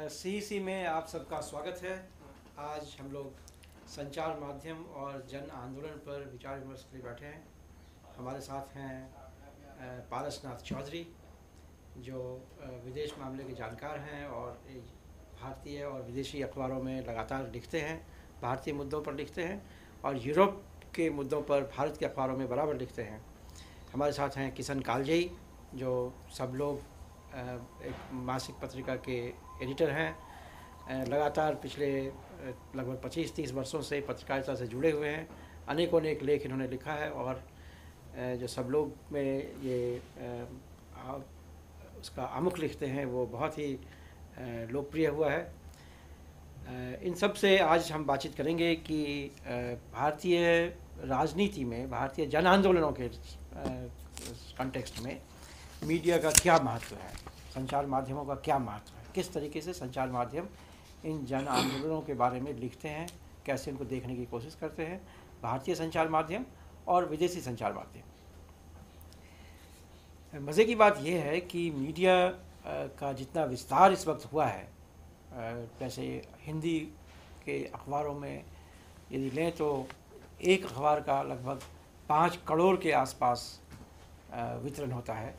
CEC में आप सबका स्वागत है। आज हम लोग संचार माध्यम और जन आंदोलन पर विचार विमर्श के लिए बैठे हैं। हमारे साथ हैं पारसनाथ चौधरी, जो विदेश मामले के जानकार हैं और भारतीय और विदेशी अखबारों में लगातार लिखते हैं, भारतीय मुद्दों पर लिखते हैं और यूरोप के मुद्दों पर भारत के अखबारों में बराबर लिखते हैं। हमारे साथ हैं किशन कालजई, जो सब लोग एक मासिक पत्रिका के एडिटर हैं। लगातार पिछले लगभग 25-30 वर्षों से पत्रकारिता से जुड़े हुए हैं। अनेकों लेख इन्होंने लिखा है और जो सब लोग में ये उसका आमुख लिखते हैं वो बहुत ही लोकप्रिय हुआ है। इन सब से आज हम बातचीत करेंगे कि भारतीय राजनीति में, भारतीय जन आंदोलनों के कॉन्टेक्स्ट में मीडिया का क्या महत्व है, संचार माध्यमों का क्या महत्व है, किस तरीके से संचार माध्यम इन जन आंदोलनों के बारे में लिखते हैं, कैसे उनको देखने की कोशिश करते हैं, भारतीय संचार माध्यम और विदेशी संचार माध्यम। मज़े की बात यह है कि मीडिया का जितना विस्तार इस वक्त हुआ है, जैसे हिंदी के अखबारों में यदि लें तो एक अखबार का लगभग 5 करोड़ के आसपास वितरण होता है।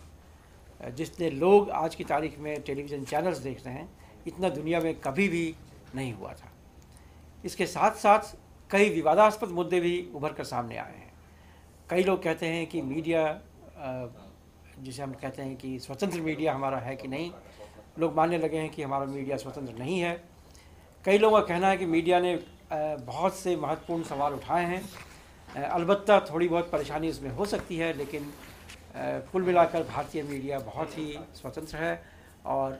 जितने लोग आज की तारीख में टेलीविज़न चैनल्स देखते हैं, इतना दुनिया में कभी भी नहीं हुआ था। इसके साथ साथ कई विवादास्पद मुद्दे भी उभर कर सामने आए हैं। कई लोग कहते हैं कि मीडिया, जिसे हम कहते हैं कि स्वतंत्र मीडिया हमारा है कि नहीं, लोग मानने लगे हैं कि हमारा मीडिया स्वतंत्र नहीं है। कई लोगों का कहना है कि मीडिया ने बहुत से महत्वपूर्ण सवाल उठाए हैं। अलबत्ता थोड़ी बहुत परेशानी इसमें हो सकती है, लेकिन कुल मिलाकर भारतीय मीडिया बहुत ही स्वतंत्र है और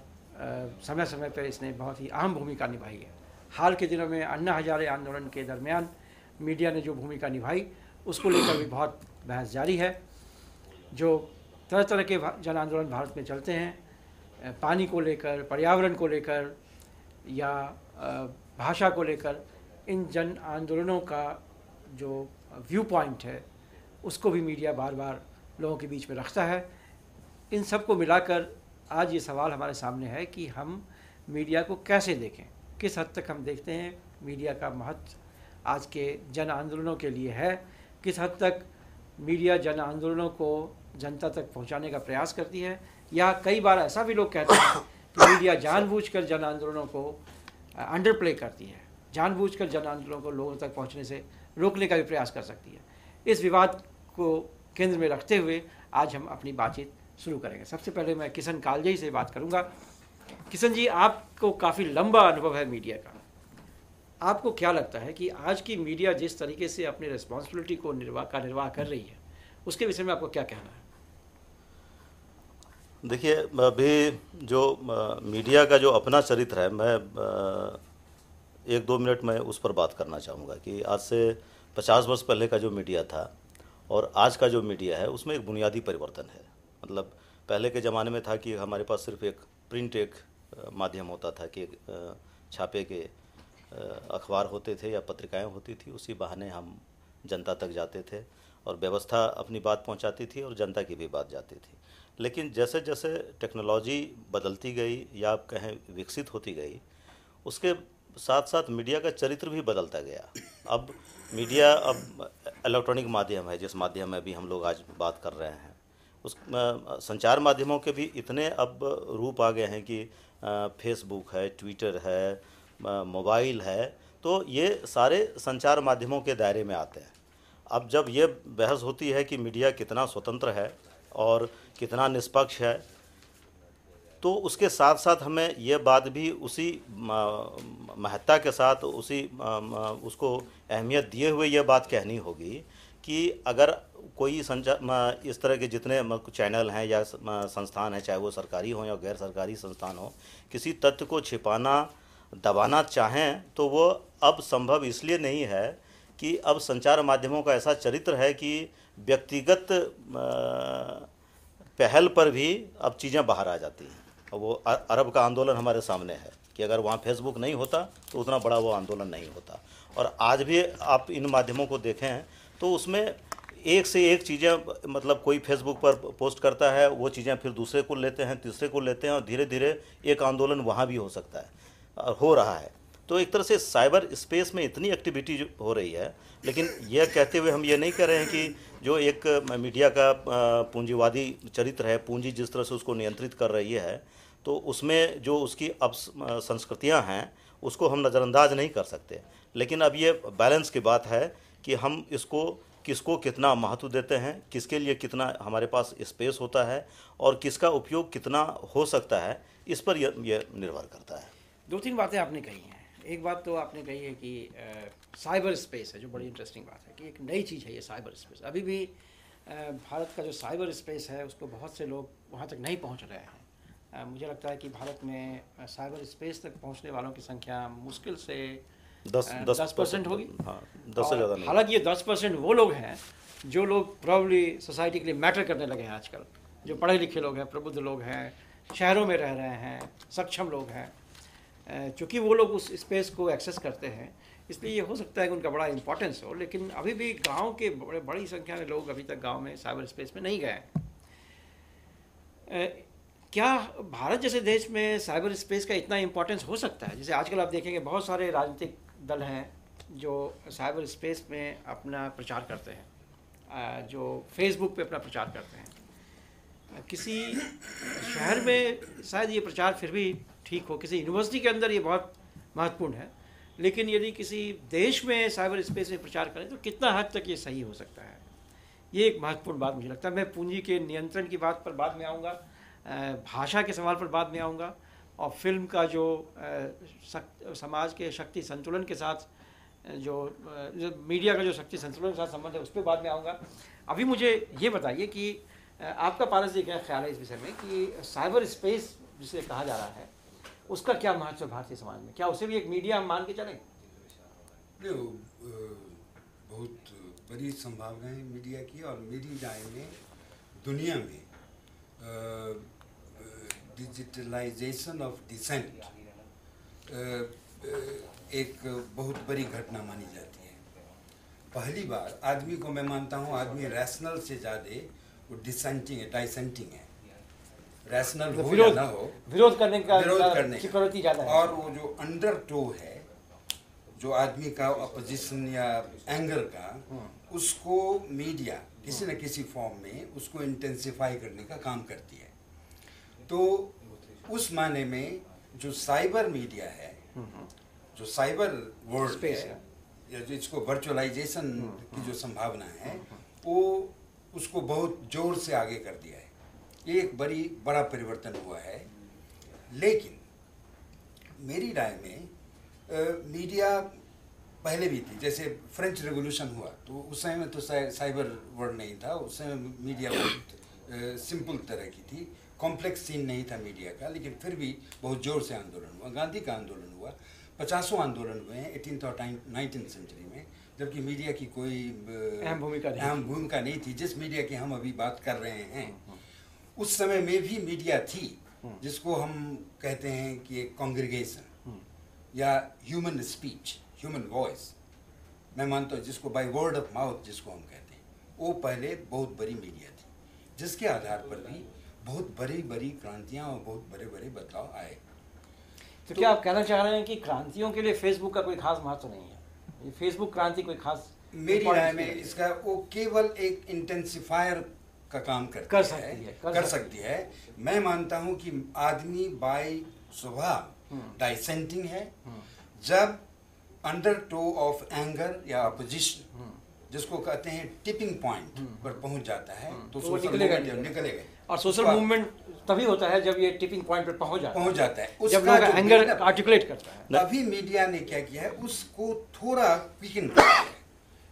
समय समय पर इसने बहुत ही अहम भूमिका निभाई है। हाल के दिनों में अन्ना हजारे आंदोलन के दरमियान मीडिया ने जो भूमिका निभाई, उसको लेकर भी बहुत बहस जारी है। जो तरह तरह के जन आंदोलन भारत में चलते हैं, पानी को लेकर, पर्यावरण को लेकर या भाषा को लेकर, इन जन आंदोलनों का जो व्यू पॉइंट है उसको भी मीडिया बार बार लोगों के बीच में रखता है। इन सब को मिलाकर आज ये सवाल हमारे सामने है कि हम मीडिया को कैसे देखें, किस हद तक हम देखते हैं मीडिया का महत्व आज के जन आंदोलनों के लिए है, किस हद तक मीडिया जन आंदोलनों को जनता तक पहुंचाने का प्रयास करती है, या कई बार ऐसा भी लोग कहते हैं कि मीडिया जानबूझकर जन आंदोलनों को अंडर प्ले करती है, जानबूझकर जन आंदोलनों को लोगों तक पहुंचने से रोकने का भी प्रयास कर सकती है। इस विवाद को केंद्र में रखते हुए आज हम अपनी बातचीत शुरू करेंगे। सबसे पहले मैं किशन कालजई से बात करूंगा। किशन जी, आपको काफ़ी लंबा अनुभव है मीडिया का। आपको क्या लगता है कि आज की मीडिया जिस तरीके से अपनी रिस्पॉन्सिबिलिटी को निर्वाह कर रही है, उसके विषय में आपको क्या कहना है? देखिए, अभी जो मीडिया का जो अपना चरित्र है, मैं 1-2 मिनट में उस पर बात करना चाहूँगा कि आज से 50 वर्ष पहले का जो मीडिया था और आज का जो मीडिया है उसमें एक बुनियादी परिवर्तन है। मतलब पहले के ज़माने में था कि हमारे पास सिर्फ एक प्रिंट माध्यम होता था कि छापे के अखबार होते थे या पत्रिकाएं होती थी, उसी बहाने हम जनता तक जाते थे और व्यवस्था अपनी बात पहुंचाती थी और जनता की भी बात जाती थी। लेकिन जैसे जैसे टेक्नोलॉजी बदलती गई या आप कहें विकसित होती गई, उसके साथ साथ मीडिया का चरित्र भी बदलता गया। अब मीडिया अब इलेक्ट्रॉनिक माध्यम है, जिस माध्यम में भी हम लोग आज बात कर रहे हैं। उस संचार माध्यमों के भी इतने अब रूप आ गए हैं कि फेसबुक है, ट्विटर है, मोबाइल है, तो ये सारे संचार माध्यमों के दायरे में आते हैं। अब जब ये बहस होती है कि मीडिया कितना स्वतंत्र है और कितना निष्पक्ष है, तो उसके साथ साथ हमें ये बात भी उसी महत्ता के साथ उसको अहमियत दिए हुए ये बात कहनी होगी कि अगर कोई संचार इस तरह के जितने चैनल हैं या संस्थान हैं, चाहे वो सरकारी हो या गैर सरकारी संस्थान हो, किसी तथ्य को छिपाना, दबाना चाहें तो वो अब संभव इसलिए नहीं है कि अब संचार माध्यमों का ऐसा चरित्र है कि व्यक्तिगत पहल पर भी अब चीज़ें बाहर आ जाती हैं। वो अरब का आंदोलन हमारे सामने है कि अगर वहाँ फेसबुक नहीं होता तो उतना बड़ा वो आंदोलन नहीं होता। और आज भी आप इन माध्यमों को देखें तो उसमें एक से एक चीज़ें, मतलब कोई फेसबुक पर पोस्ट करता है, वो चीज़ें फिर दूसरे को लेते हैं, तीसरे को लेते हैं, और धीरे धीरे एक आंदोलन वहाँ भी हो सकता है और हो रहा है। तो एक तरह से साइबर स्पेस में इतनी एक्टिविटी हो रही है, लेकिन यह कहते हुए हम ये नहीं कह रहे हैं कि जो एक मीडिया का पूंजीवादी चरित्र है, पूंजी जिस तरह से उसको नियंत्रित कर रही है, तो उसमें जो उसकी अब संस्कृतियाँ हैं उसको हम नज़रअंदाज नहीं कर सकते। लेकिन अब ये बैलेंस की बात है कि हम इसको किसको कितना महत्व देते हैं, किसके लिए कितना हमारे पास स्पेस होता है और किसका उपयोग कितना हो सकता है, इस पर यह निर्भर करता है। 2-3 बातें आपने कही हैं। एक बात तो आपने कही है कि साइबर स्पेस है, जो बड़ी इंटरेस्टिंग बात है कि एक नई चीज़ है ये साइबर स्पेस। अभी भी भारत का जो साइबर स्पेस है उसको बहुत से लोग वहाँ तक नहीं पहुँच रहे हैं। मुझे लगता है कि भारत में साइबर स्पेस तक पहुँचने वालों की संख्या मुश्किल से 10% होगी। हाँ, 10 से ज़्यादा नहीं। हालांकि ये 10% वो लोग हैं जो लोग प्रॉब्ली सोसाइटी के लिए मैटर करने लगे हैं आजकल, जो पढ़े लिखे लोग हैं, प्रबुद्ध लोग हैं, शहरों में रह रहे हैं, सक्षम लोग हैं। चूँकि वो लोग उस स्पेस को एक्सेस करते हैं, इसलिए ये हो सकता है कि उनका बड़ा इंपॉर्टेंस हो, लेकिन अभी भी गांव के बड़ी संख्या में लोग अभी तक गांव में साइबर स्पेस में नहीं गए हैं। क्या भारत जैसे देश में साइबर स्पेस का इतना इंपॉर्टेंस हो सकता है? जैसे आजकल आप देखेंगे बहुत सारे राजनीतिक दल हैं जो साइबर स्पेस में अपना प्रचार करते हैं, जो फेसबुक पे अपना प्रचार करते हैं। किसी शहर में शायद ये प्रचार फिर भी ठीक हो, किसी यूनिवर्सिटी के अंदर ये बहुत महत्वपूर्ण है, लेकिन यदि किसी देश में साइबर स्पेस में प्रचार करें तो कितना हद तक ये सही हो सकता है? ये एक महत्वपूर्ण बात मुझे लगता है। मैं पूंजी के नियंत्रण की बात पर बाद में आऊँगा, भाषा के सवाल पर बाद में आऊँगा, और फिल्म का जो समाज के शक्ति संतुलन के साथ जो मीडिया का जो शक्ति संतुलन के साथ संबंध है उस पर बाद में आऊँगा। अभी मुझे ये बताइए कि आपका पारस जी क्या ख्याल है इस विषय में कि साइबर स्पेस जिसे कहा जा रहा है उसका क्या महत्व है भारतीय समाज में? क्या उसे भी एक मीडिया हम मान के चलें? बहुत बड़ी संभावनाएं मीडिया की, और मेरी राय में दुनिया में डिजिटलाइजेशन ऑफ डिसेंट एक बहुत बड़ी घटना मानी जाती है। पहली बार आदमी को, मैं मानता हूँ आदमी रैशनल से ज़्यादा वो डिसेंटिंग है, डाइसेंटिंग है। रैशनल हो या ना हो, विरोध करने की प्रवृत्ति ज़्यादा है। और वो जो अंडरटो है, जो आदमी का अपोजिशन या एंगर का, उसको मीडिया किसी न किसी फॉर्म में उसको इंटेंसिफाई करने का काम करती है। तो उस माने में जो साइबर मीडिया है, जो साइबर वर्ल्ड है, या जो इसको वर्चुअलाइजेशन की जो संभावना है, वो उसको बहुत जोर से आगे कर दिया है। ये एक बड़ा परिवर्तन हुआ है। लेकिन मेरी राय में मीडिया पहले भी थी। जैसे फ्रेंच रेवोल्यूशन हुआ तो उस समय में तो साइबर वर्ल्ड नहीं था, उस समय मीडिया बहुत सिंपल तरह की थी, कॉम्प्लेक्स सीन नहीं था मीडिया का, लेकिन फिर भी बहुत जोर से आंदोलन हुआ। गांधी का आंदोलन हुआ, 50 आंदोलन हुए हैं 18th और 19th सेंचुरी में, जबकि मीडिया की कोई अहम भूमिका नहीं थी जिस मीडिया की हम अभी बात कर रहे हैं। उस समय में भी मीडिया थी, जिसको हम कहते हैं कि एक कॉन्ग्रीगेशन या ह्यूमन स्पीच, ह्यूमन वॉइस, मैं मानता हूँ जिसको बाय वर्ड ऑफ माउथ जिसको हम कहते हैं, वो पहले बहुत बड़ी मीडिया थी, जिसके आधार पर भी बहुत बड़ी क्रांतियाँ और बहुत बड़े बदलाव आए। तो क्या आप कहना चाह रहे हैं कि क्रांतियों के लिए फेसबुक का कोई खास महत्व नहीं है? ये फेसबुक क्रांति कोई खास, मेरी राय में इसका वो केवल एक इंटेंसिफायर का काम कर सकती है। मैं मानता हूं कि आदमी बाय स्वभाव डाइसेंटिंग है। जब अंडरटो ऑफ एंगर या अपोजिशन, जिसको कहते हैं टिपिंग पॉइंट पर पहुंच जाता है, तो सोशल मूवमेंट निकलेगा। और सोशल मूवमेंट तभी होता है जब ये टिपिंग पॉइंट पर पहुंच जाता है, जब लोग एंगर आर्टिकुलेट करता है। अभी मीडिया ने क्या किया है, उसको थोड़ा क्विकन कर दिया,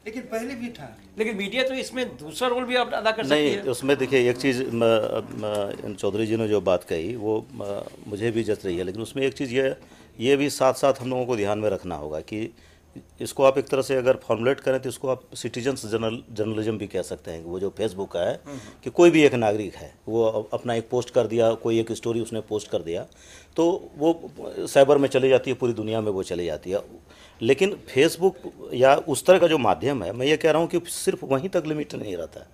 लेकिन पहले भी था। लेकिन मीडिया तो इसमें दूसरा रोल भी अदा कर सकती है। नहीं, उसमें देखिए एक चीज़ चौधरी जी ने जो बात कही वो मुझे भी जच रही है, लेकिन उसमें एक चीज़ ये भी साथ साथ हम लोगों को ध्यान में रखना होगा कि इसको आप एक तरह से अगर फॉर्मुलेट करें तो इसको आप सिटीजन्स जर्नलिज्म भी कह सकते हैं। वो जो फेसबुक का है कि कोई भी एक नागरिक है, वो अपना एक पोस्ट कर दिया, कोई एक स्टोरी उसने पोस्ट कर दिया, तो वो साइबर में चली जाती है, पूरी दुनिया में वो चली जाती है। लेकिन फेसबुक या उस तरह का जो माध्यम है, मैं ये कह रहा हूँ कि सिर्फ वहीं तक लिमिट नहीं रहता है।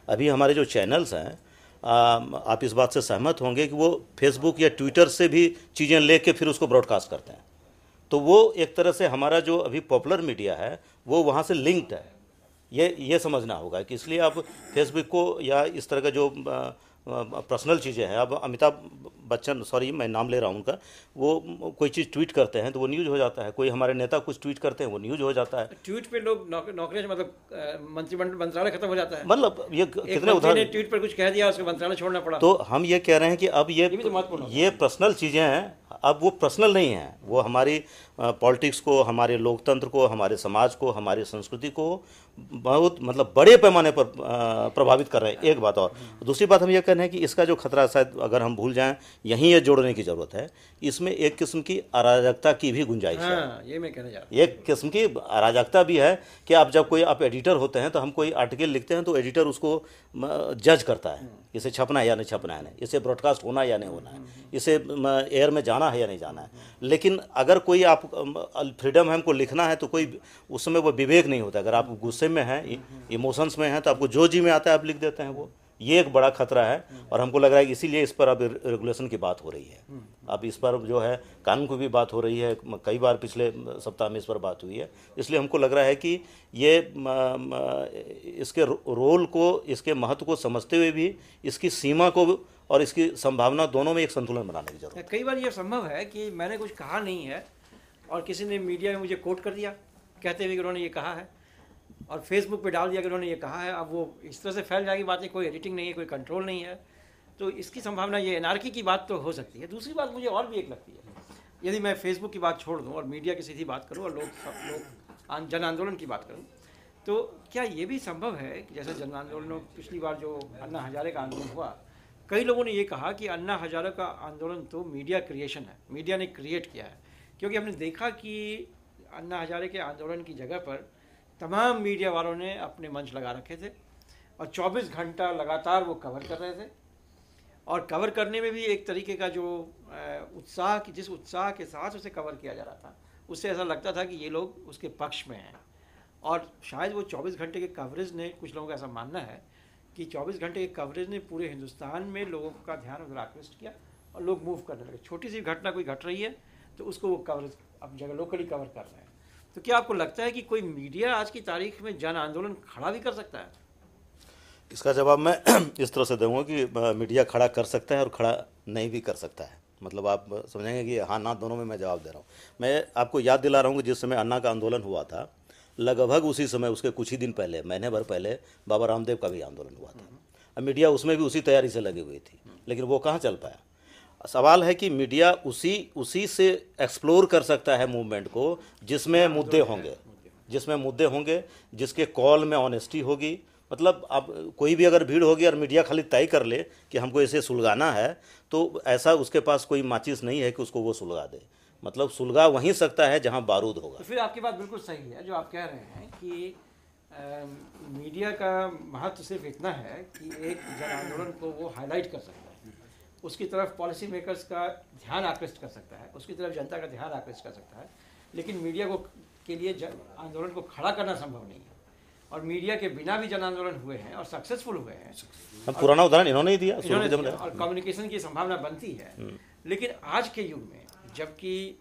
अभी हमारे जो चैनल्स हैं, आप इस बात से सहमत होंगे कि वो फेसबुक या ट्विटर से भी चीज़ें लेके फिर उसको ब्रॉडकास्ट करते हैं। तो वो एक तरह से हमारा जो अभी पॉपुलर मीडिया है वो वहाँ से लिंक्ड है, ये समझना होगा कि इसलिए आप फेसबुक को या इस तरह का जो पर्सनल चीज़ें हैं, अब अमिताभ बच्चन, सॉरी मैं नाम ले रहा हूँ उनका, वो कोई चीज़ ट्वीट करते हैं तो वो न्यूज़ हो जाता है, कोई हमारे नेता कुछ ट्वीट करते हैं वो न्यूज़ हो जाता है। ट्वीट पे लोग नौकरी मतलब मंत्रिमंडल मंत्रालय खत्म हो जाता है, मतलब ये कितने उदाहरण, ट्वीट पर कुछ कह दिया उसको मंत्रालय छोड़ना पड़ा। तो हम ये कह रहे हैं कि अब ये पर्सनल चीज़ें हैं, अब वो पर्सनल नहीं हैं, वो हमारी पॉलिटिक्स को, हमारे लोकतंत्र को, हमारे समाज को, हमारी संस्कृति को बहुत मतलब बड़े पैमाने पर प्रभावित कर रहे हैं। एक बात और दूसरी बात हम ये कह रहे हैं कि इसका जो खतरा शायद अगर हम भूल जाएं, यहीं ये जोड़ने की ज़रूरत है, इसमें एक किस्म की अराजकता की भी गुंजाइश है। ये मैं कहना चाहता हूं, एक किस्म की अराजकता भी है कि आप जब आप एडिटर होते हैं तो हम कोई आर्टिकल लिखते हैं तो एडिटर उसको जज करता है, इसे छपना है या नहीं छपना है, इसे ब्रॉडकास्ट होना है या नहीं होना है, इसे एयर में जाना है या नहीं जाना है। लेकिन अगर कोई आप फ्रीडम है हमको लिखना है तो कोई उस समय वो विवेक नहीं होता। अगर आप गुस्से में हैं, इमोशंस में हैं, तो आपको जो जी में आता है आप लिख देते हैं। वो ये एक बड़ा खतरा है और हमको लग रहा है कि इसीलिए इस पर अब रेगुलेशन की बात हो रही है। अब इस पर जो है कानून की भी बात हो रही है, कई बार पिछले सप्ताह में इस पर बात हुई है। इसलिए हमको लग रहा है कि ये इसके रोल को, इसके महत्व को समझते हुए भी इसकी सीमा को और इसकी संभावना दोनों में एक संतुलन बनाने की जरूरत है। कई बार ये संभव है कि मैंने कुछ कहा नहीं है और किसी ने मीडिया में मुझे कोट कर दिया कहते हुए कि उन्होंने ये कहा है, और फेसबुक पे डाल दिया कि उन्होंने ये कहा है। अब वो इस तरह से फैल जाएगी बातें, कोई एडिटिंग नहीं है, कोई कंट्रोल नहीं है, तो इसकी संभावना, ये एनार्की की बात तो हो सकती है। दूसरी बात मुझे और भी एक लगती है, यदि मैं फेसबुक की बात छोड़ दूँ और मीडिया की सीधी बात करूँ और लोग जन आंदोलन की बात करूँ, तो क्या ये भी संभव है कि जैसे जन आंदोलनों, पिछली बार जो अन्ना हजारे का आंदोलन हुआ, कई लोगों ने ये कहा कि अन्ना हजारे का आंदोलन तो मीडिया क्रिएशन है, मीडिया ने क्रिएट किया है, क्योंकि हमने देखा कि अन्ना हजारे के आंदोलन की जगह पर तमाम मीडिया वालों ने अपने मंच लगा रखे थे और 24 घंटा लगातार वो कवर कर रहे थे, और कवर करने में भी एक तरीके का जो उत्साह, कि जिस उत्साह के साथ उसे कवर किया जा रहा था, उससे ऐसा लगता था कि ये लोग उसके पक्ष में हैं। और शायद वो 24 घंटे के कवरेज ने, कुछ लोगों का ऐसा मानना है कि 24 घंटे के कवरेज ने पूरे हिंदुस्तान में लोगों का ध्यान उधर आकृष्ट किया और लोग मूव करने लगे। छोटी सी घटना कोई घट रही है तो उसको वो कवरेज अब जगह लोकली कवर कर रहे हैं। तो क्या आपको लगता है कि कोई मीडिया आज की तारीख में जन आंदोलन खड़ा भी कर सकता है? इसका जवाब मैं इस तरह से दूंगा कि मीडिया खड़ा कर सकता है और खड़ा नहीं भी कर सकता है। मतलब आप समझेंगे कि हाँ ना दोनों में मैं जवाब दे रहा हूँ। मैं आपको याद दिला रहा हूँ कि जिस समय अन्ना का आंदोलन हुआ था, लगभग उसी समय, उसके कुछ ही दिन पहले, महीने भर पहले बाबा रामदेव का भी आंदोलन हुआ था। अब मीडिया उसमें भी उसी तैयारी से लगी हुई थी, लेकिन वो कहाँ चल पाया। सवाल है कि मीडिया उसी से एक्सप्लोर कर सकता है मूवमेंट को जिसमें मुद्दे होंगे, जिसके कॉल में ऑनेस्टी होगी। मतलब अब कोई भी अगर भीड़ होगी और मीडिया खाली तय कर ले कि हमको इसे सुलगाना है, तो ऐसा उसके पास कोई माचिस नहीं है कि उसको वो सुलगा दे। मतलब सुलगा वहीं सकता है जहां बारूद होगा। तो फिर आपकी बात बिल्कुल सही है जो आप कह रहे हैं कि मीडिया का महत्व सिर्फ इतना है कि एक जन आंदोलन को वो हाईलाइट कर सकता है, उसकी तरफ पॉलिसी मेकर्स का ध्यान आकृष्ट कर सकता है, उसकी तरफ जनता का ध्यान आकृष्ट कर सकता है, लेकिन मीडिया को के लिए जन आंदोलन को खड़ा करना संभव नहीं है। और मीडिया के बिना भी जन आंदोलन हुए हैं और सक्सेसफुल हुए हैं। पुराना उदाहरण इन्होंने ही दिया, और कम्युनिकेशन की संभावना बनती है। लेकिन आज के युग में जबकि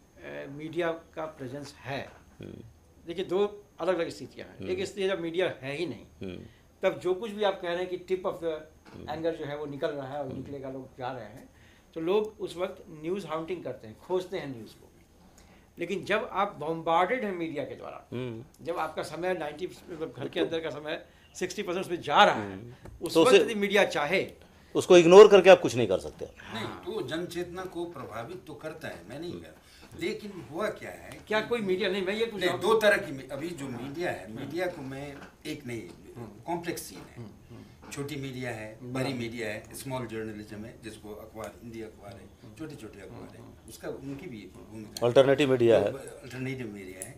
मीडिया का प्रेजेंस है, देखिए दो अलग अलग स्थितियाँ हैं। एक स्थिति जब मीडिया है ही नहीं, तब जो कुछ भी आप कह रहे हैं कि टिप ऑफ द एंगर जो है वो निकल रहा है और निकलेगा, लोग जा रहे हैं, तो लोग उस वक्त न्यूज़ हाउंटिंग करते हैं, खोजते हैं न्यूज़ को। लेकिन जब आप बॉम्बार्डेड हैं मीडिया के द्वारा, जब आपका समय 90 घर के अंदर का समय 60% उसमें जा रहा है, उस तो वक्त यदि मीडिया चाहे उसको इग्नोर करके आप कुछ नहीं कर सकते। नहीं, तो जन चेतना को प्रभावित तो करता है, मैं नहीं कह रहा, लेकिन हुआ क्या है, क्या कोई मीडिया नहीं, मैं ये पूछ रहा हूं, दो तरह की अभी जो मीडिया है, मीडिया को मैं एक नहीं, कॉम्प्लेक्स सीन है। छोटी मीडिया है, बड़ी मीडिया है, स्मॉल जर्नलिज्म है, जिसको अखबार, हिंदी अखबार है, छोटे छोटे अखबार है, उसका उनकी भी भूमिका, अल्टरनेटिव मीडिया है, अल्टरनेटिव मीडिया है।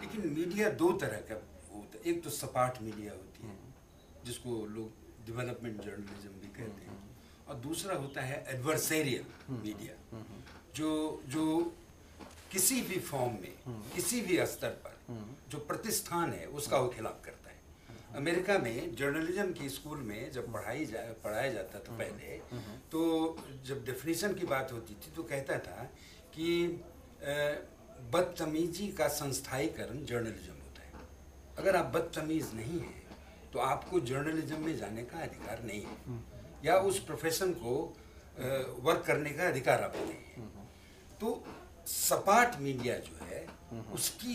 लेकिन मीडिया दो तरह का होता है। एक तो सपाट मीडिया होती है जिसको लोग डेवलपमेंट जर्नलिज्म भी कहते हैं, और दूसरा होता है एडवर्सेरियल मीडिया जो किसी भी फॉर्म में किसी भी स्तर पर जो प्रतिष्ठान है उसका वो खिलाफ करता है। अमेरिका में जर्नलिज्म की स्कूल में जब पढ़ाया जाता था पहले, तो जब डेफिनेशन की बात होती थी तो कहता था कि बदतमीजी का संस्थाईकरण जर्नलिज्म होता है। अगर आप बदतमीज नहीं हैं तो आपको जर्नलिज्म में जाने का अधिकार नहीं है, या उस प्रोफेशन को वर्क करने का अधिकार आपको नहीं है। तो सपाट मीडिया जो है उसकी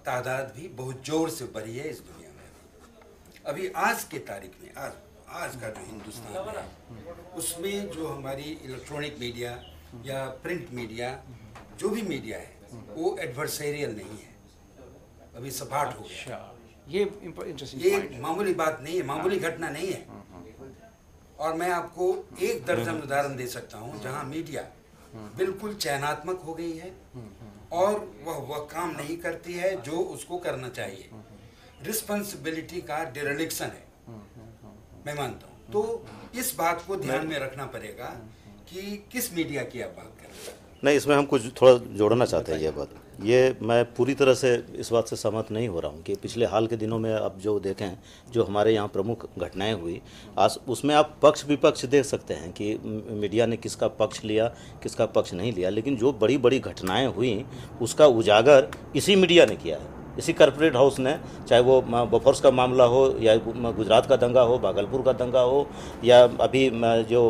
तादाद भी बहुत जोर से बढ़ी है इस दुनिया में। अभी आज के तारीख में आज का जो हिंदुस्तान है उसमें जो हमारी इलेक्ट्रॉनिक मीडिया या प्रिंट मीडिया जो भी मीडिया है वो एडवर्सेरियल नहीं है, अभी सपाट हो गया। ये इंटरेस्टिंग, ये मामूली बात नहीं है, मामूली घटना नहीं है। और मैं आपको एक दर्जन उदाहरण दे सकता हूँ जहाँ मीडिया बिल्कुल चयनात्मक हो गई है और वह काम नहीं करती है जो उसको करना चाहिए। रिस्पॉन्सिबिलिटी का डिरेलिक्शन है, मैं मानता हूँ। तो इस बात को ध्यान में रखना पड़ेगा कि किस मीडिया की आप बात कर रहे हैं। नहीं, इसमें हम कुछ थोड़ा जोड़ना चाहते हैं। ये बात, ये मैं पूरी तरह से इस बात से सहमत नहीं हो रहा हूँ कि पिछले हाल के दिनों में आप जो देखें, जो हमारे यहाँ प्रमुख घटनाएं हुई आज, उसमें आप पक्ष विपक्ष देख सकते हैं कि मीडिया ने किसका पक्ष लिया, किसका पक्ष नहीं लिया, लेकिन जो बड़ी बड़ी घटनाएं हुई उसका उजागर इसी मीडिया ने किया है, इसी कॉर्पोरेट हाउस ने। चाहे वो बोफोर्स का मामला हो, या गुजरात का दंगा हो, भागलपुर का दंगा हो, या अभी जो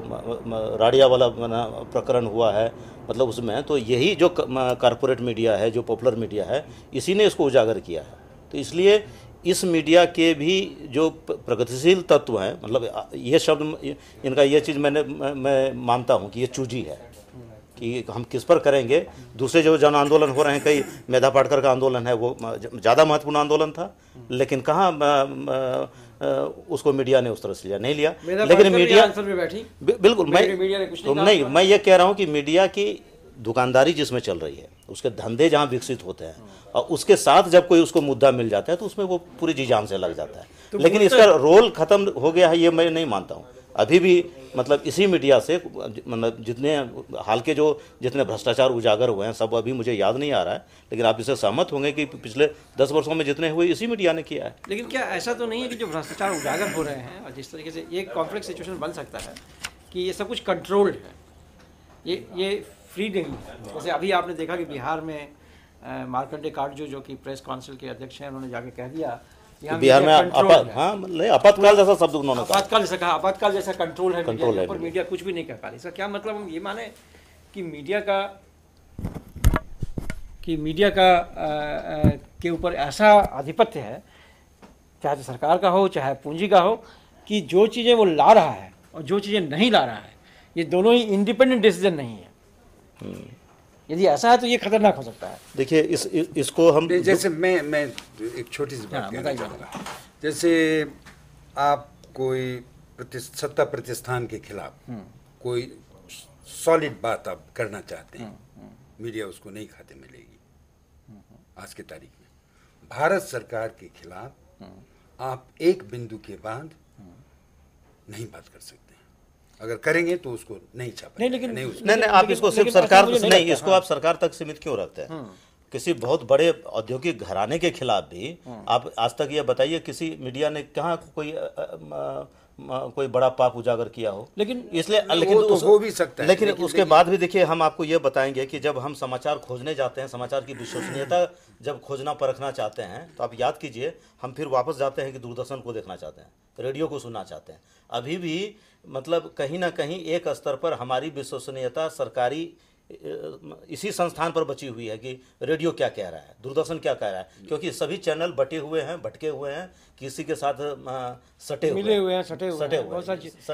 राडिया वाला प्रकरण हुआ है, मतलब उसमें तो यही जो कॉर्पोरेट मीडिया है, जो पॉपुलर मीडिया है, इसी ने इसको उजागर किया है। तो इसलिए इस मीडिया के भी जो प्रगतिशील तत्व हैं, मतलब ये शब्द इनका ये चीज़ मैं मानता हूँ कि ये चूजी है कि हम किस पर करेंगे। दूसरे जो जन आंदोलन हो रहे हैं, कई मेधा पाटकर का आंदोलन है, वो ज़्यादा महत्वपूर्ण आंदोलन था, लेकिन कहाँ उसको मीडिया ने उस तरह से लिया, नहीं लिया। लेकिन मीडिया बिल्कुल, मैं ये कह रहा हूँ कि मीडिया की दुकानदारी जिसमें चल रही है, उसके धंधे जहाँ विकसित होते हैं, और उसके साथ जब कोई उसको मुद्दा मिल जाता है तो उसमें वो पूरी जी जान से लग जाता है। लेकिन इसका रोल खत्म हो गया है, ये मैं नहीं मानता हूँ। अभी भी मतलब इसी मीडिया से मतलब जितने हाल के जो जितने भ्रष्टाचार उजागर हुए हैं, सब अभी मुझे याद नहीं आ रहा है, लेकिन आप इससे सहमत होंगे कि पिछले 10 वर्षों में जितने हुए इसी मीडिया ने किया है। लेकिन क्या ऐसा तो नहीं है कि जो भ्रष्टाचार उजागर हो रहे हैं और जिस तरीके से ये कॉन्फ्लिक्ट सिचुएशन बन सकता है कि ये सब कुछ कंट्रोल्ड है, ये फ्री नहीं है? जैसे अभी आपने देखा कि बिहार में मार्कंडे काटजू जो कि प्रेस काउंसिल के अध्यक्ष हैं, उन्होंने जाके कह दिया बिहार में आपातकाल जैसा शब्द उन्होंने कहा, आपातकाल जैसा कहा, आपातकाल जैसा कंट्रोल है मीडिया पर, मीडिया कुछ भी नहीं कर पा रही। इसका क्या मतलब हम ये माने कि मीडिया का के ऊपर ऐसा आधिपत्य है, चाहे सरकार का हो चाहे पूंजी का हो, कि जो चीज़ें वो ला रहा है और जो चीज़ें नहीं ला रहा है, ये दोनों ही इंडिपेंडेंट डिसीजन नहीं है। यदि ऐसा है तो ये खतरनाक हो सकता है। देखिए इसको हम, जैसे मैं एक छोटी सी बात कहना चाहूँगा। जैसे आप कोई सत्ता प्रतिष्ठान के खिलाफ कोई सॉलिड बात आप करना चाहते हैं, मीडिया उसको नहीं खाते मिलेगी। आज के तारीख में भारत सरकार के खिलाफ आप एक बिंदु के बाद नहीं बात कर सकते। अगर करेंगे तो उसको नहीं छापा, नहीं, लेकिन नहीं आप इसको सिर्फ सरकार नहीं, इसको आप सरकार तक सीमित क्यों रखते हैं? किसी बहुत बड़े औद्योगिक घराने के खिलाफ भी आप आज तक ये बताइए किसी मीडिया ने कहाँ कोई बड़ा पाप उजागर किया हो? लेकिन इसलिए तो हो भी सकता है। लेकिन उसके बाद भी देखिए, हम आपको ये बताएंगे कि जब हम समाचार खोजने जाते हैं, समाचार की विश्वसनीयता जब खोजना परखना चाहते हैं, तो आप याद कीजिए, हम फिर वापस जाते हैं कि दूरदर्शन को देखना चाहते हैं, रेडियो को सुनना चाहते हैं। अभी भी मतलब कहीं ना कहीं एक स्तर पर हमारी विश्वसनीयता सरकारी इसी संस्थान पर बची हुई है कि रेडियो क्या कह रहा है, दूरदर्शन क्या कह रहा है, क्योंकि सभी चैनल बटे हुए हैं, भटके हुए हैं, किसी के साथ सटे हुए हैं।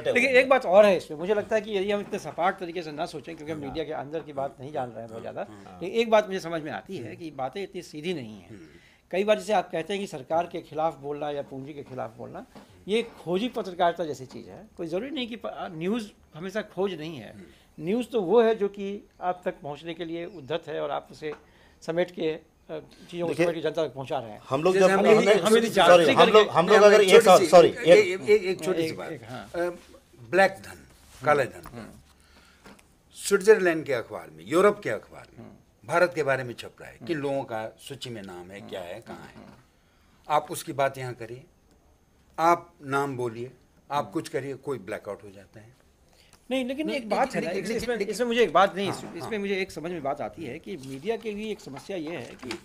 लेकिन एक बात और है इसमें, मुझे लगता है कि यदि हम इतने सपाट तरीके से ना सोचें, क्योंकि हम मीडिया के अंदर की बात नहीं जान रहे हैं बहुत ज़्यादा, लेकिन एक बात मुझे समझ में आती है कि बातें इतनी सीधी नहीं हैं। कई बार जैसे आप कहते हैं कि सरकार के खिलाफ बोलना या पूंजी के खिलाफ बोलना, ये खोजी पत्रकारिता जैसी चीज़ है। कोई ज़रूरी नहीं कि न्यूज़ हमेशा खोज नहीं है। न्यूज़ तो वो है जो कि आप तक पहुंचने के लिए उद्धत है और आप उसे समेट के चीज़ों को समेट जनता तक पहुँचा रहे हैं। हम लोग जब जैसे हम लोग अगर एक छोटी सी बात, ब्लैक धन, काला धन स्विट्जरलैंड के अखबार में, यूरोप के अखबार में भारत के बारे में छप रहा है कि लोगों का सूची में नाम है, क्या है, कहाँ है। आप उसकी बात यहाँ करिए, आप नाम बोलिए, आप कुछ करिए, कोई ब्लैकआउट हो जाता है। नहीं, लेकिन एक बात है ना, इसमें मुझे एक बात नहीं, इसमें मुझे एक समझ में बात आती है कि मीडिया के लिए एक समस्या ये है कि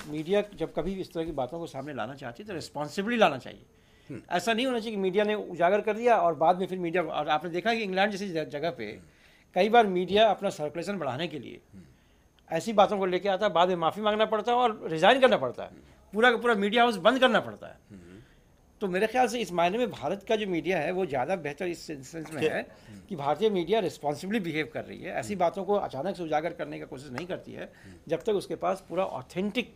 मीडिया जब कभी इस तरह की बातों को सामने लाना चाहती है तो रिस्पॉन्सिबली लाना चाहिए। ऐसा नहीं होना चाहिए कि मीडिया ने उजागर कर दिया और बाद में फिर मीडिया, और आपने देखा कि इंग्लैंड जैसी जगह पे कई बार मीडिया अपना सर्कुलेशन बढ़ाने के लिए ऐसी बातों को लेके आता है, बाद में माफ़ी मांगना पड़ता है और रिज़ाइन करना पड़ता है, पूरा का पूरा मीडिया हाउस बंद करना पड़ता है। तो मेरे ख्याल से इस मायने में भारत का जो मीडिया है वो ज़्यादा बेहतर इस सेंस में है कि भारतीय मीडिया रिस्पॉन्सिबली बिहेव कर रही है, ऐसी बातों को अचानक से उजागर करने की कोशिश नहीं करती है जब तक उसके पास पूरा ऑथेंटिक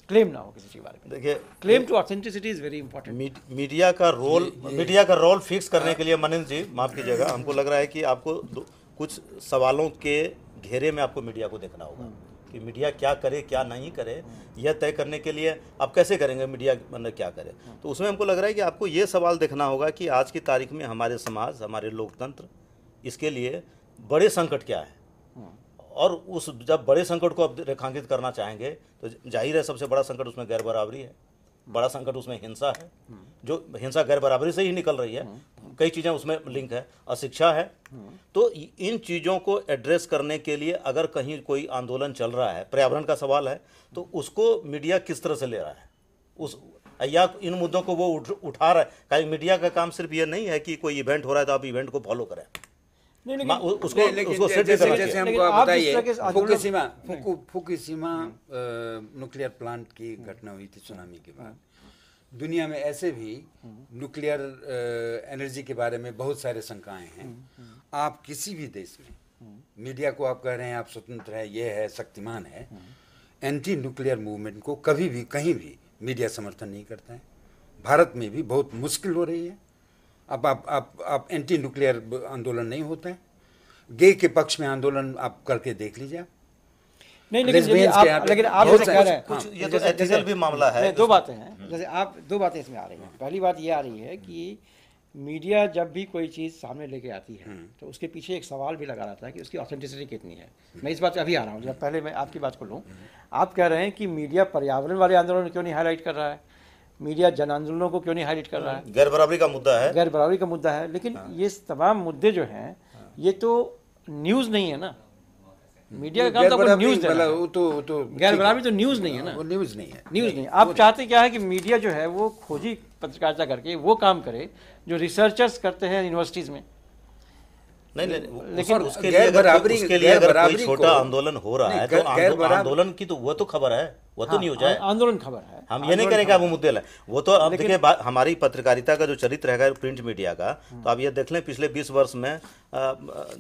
क्लेम ना हो किसी के बारे में। देखिए, claim to authenticity is very important. Media का रोल फिक्स करने के लिए मनिंद्र जी माफ़ कीजिएगा, हमको लग रहा है कि आपको कुछ सवालों के घेरे में आपको मीडिया को देखना होगा कि मीडिया क्या करे क्या नहीं करे, यह तय करने के लिए आप कैसे करेंगे मीडिया मतलब क्या करे। तो उसमें हमको लग रहा है कि आपको ये सवाल देखना होगा कि आज की तारीख में हमारे समाज, हमारे लोकतंत्र, इसके लिए बड़े संकट क्या है, और उस जब बड़े संकट को आप रेखांकित करना चाहेंगे तो जाहिर है सबसे बड़ा संकट उसमें गैर बराबरी है, बड़ा संकट उसमें हिंसा है, जो हिंसा गैर बराबरी से ही निकल रही है, कई चीज़ें उसमें लिंक है, अशिक्षा है। तो इन चीज़ों को एड्रेस करने के लिए अगर कहीं कोई आंदोलन चल रहा है, पर्यावरण का सवाल है, तो उसको मीडिया किस तरह से ले रहा है, उस या इन मुद्दों को वो उठा रहा है। कहीं मीडिया का काम सिर्फ ये नहीं है कि कोई इवेंट हो रहा है तो आप इवेंट को फॉलो करें, उसको सेट करना चाहिए। जैसे हमको आप बताइए फुकुशिमा न्यूक्लियर प्लांट की घटना हुई थी सुनामी के बाद, दुनिया में ऐसे भी न्यूक्लियर एनर्जी के बारे में बहुत सारे शंकाएं हैं। आप किसी भी देश में मीडिया को आप कह रहे हैं आप स्वतंत्र है, ये है, शक्तिमान है, एंटी न्यूक्लियर मूवमेंट को कभी भी कहीं भी मीडिया समर्थन नहीं करता है। भारत में भी बहुत मुश्किल हो रही है। अब आप एंटी न्यूक्लियर आंदोलन नहीं होता है, गे के पक्ष में आंदोलन आप करके देख लीजिए। नहीं, लेकिन आप जैसे कह रहे हैं, ये तो एथिकल भी मामला है। दो बातें हैं, जैसे आप दो बातें इसमें आ रही हैं। पहली बात ये आ रही है कि मीडिया जब भी कोई चीज़ सामने लेके आती है तो उसके पीछे एक सवाल भी लगा रहता है कि उसकी ऑथेंटिसिटी कितनी है। मैं इस बात पे अभी आ रहा हूँ, जब पहले मैं आपकी बात को लूँ। आप कह रहे हैं कि मीडिया पर्यावरण वाले आंदोलन क्यों नहीं हाईलाइट कर रहा है, मीडिया जन आंदोलों को क्यों नहीं हाईलाइट कर रहा है, गैर बराबरी का मुद्दा है, गैर बराबरी का मुद्दा है। लेकिन ये तमाम मुद्दे जो हैं ये तो न्यूज़ नहीं है ना, मीडिया का काम तो न्यूज़ देना है। तो गैर बराबरी तो न्यूज़ नहीं है ना, वो न्यूज़ नहीं है, न्यूज़ नहीं। आप चाहते क्या है कि मीडिया जो है वो खोजी पत्रकारिता करके वो काम करे जो रिसर्चर्स करते हैं यूनिवर्सिटीज़ में। नहीं, लेकिन उसके लिए अगर कोई छोटा आंदोलन हो रहा है तो आंदोलन की तो वो तो खबर है, वो तो न्यूज़ है, आंदोलन खबर है। हम ये नहीं करेंगे आप वो मुद्दे लाए, वो तो अब देखिए हमारी पत्रकारिता का जो चरित्र है प्रिंट मीडिया का, तो आप ये देख लें पिछले 20 वर्ष में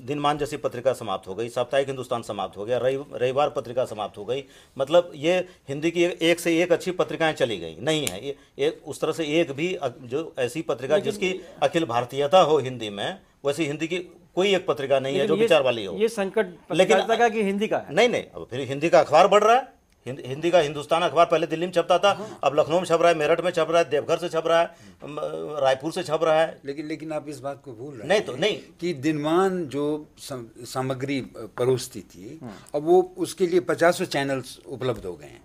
दिनमान जैसी पत्रिका समाप्त हो गई, साप्ताहिक हिंदुस्तान समाप्त हो गया, रविवार पत्रिका समाप्त हो गई। मतलब ये हिंदी की एक से एक अच्छी पत्रिकाएं चली गई नहीं है, ये उस तरह से एक भी जो ऐसी पत्रिका जिसकी अखिल भारतीयता हो हिंदी में, वैसी हिंदी की कोई एक पत्रिका नहीं है जो विचार वाली हो। ये संकट पत्रकारिता का कि हिंदी का है? नहीं, अब फिर हिंदी का अखबार बढ़ रहा है। हिंदी का हिंदुस्तान अखबार पहले दिल्ली में छपता था, अब लखनऊ में छप रहा है, मेरठ में छप रहा है, देवघर से छप रहा है, रायपुर से छप रहा है। लेकिन आप इस बात को भूल रहे हैं। नहीं तो नहीं कि दिनमान जो सामग्री परोसती थी, अब वो उसके लिए 50 चैनल्स उपलब्ध हो गए हैं।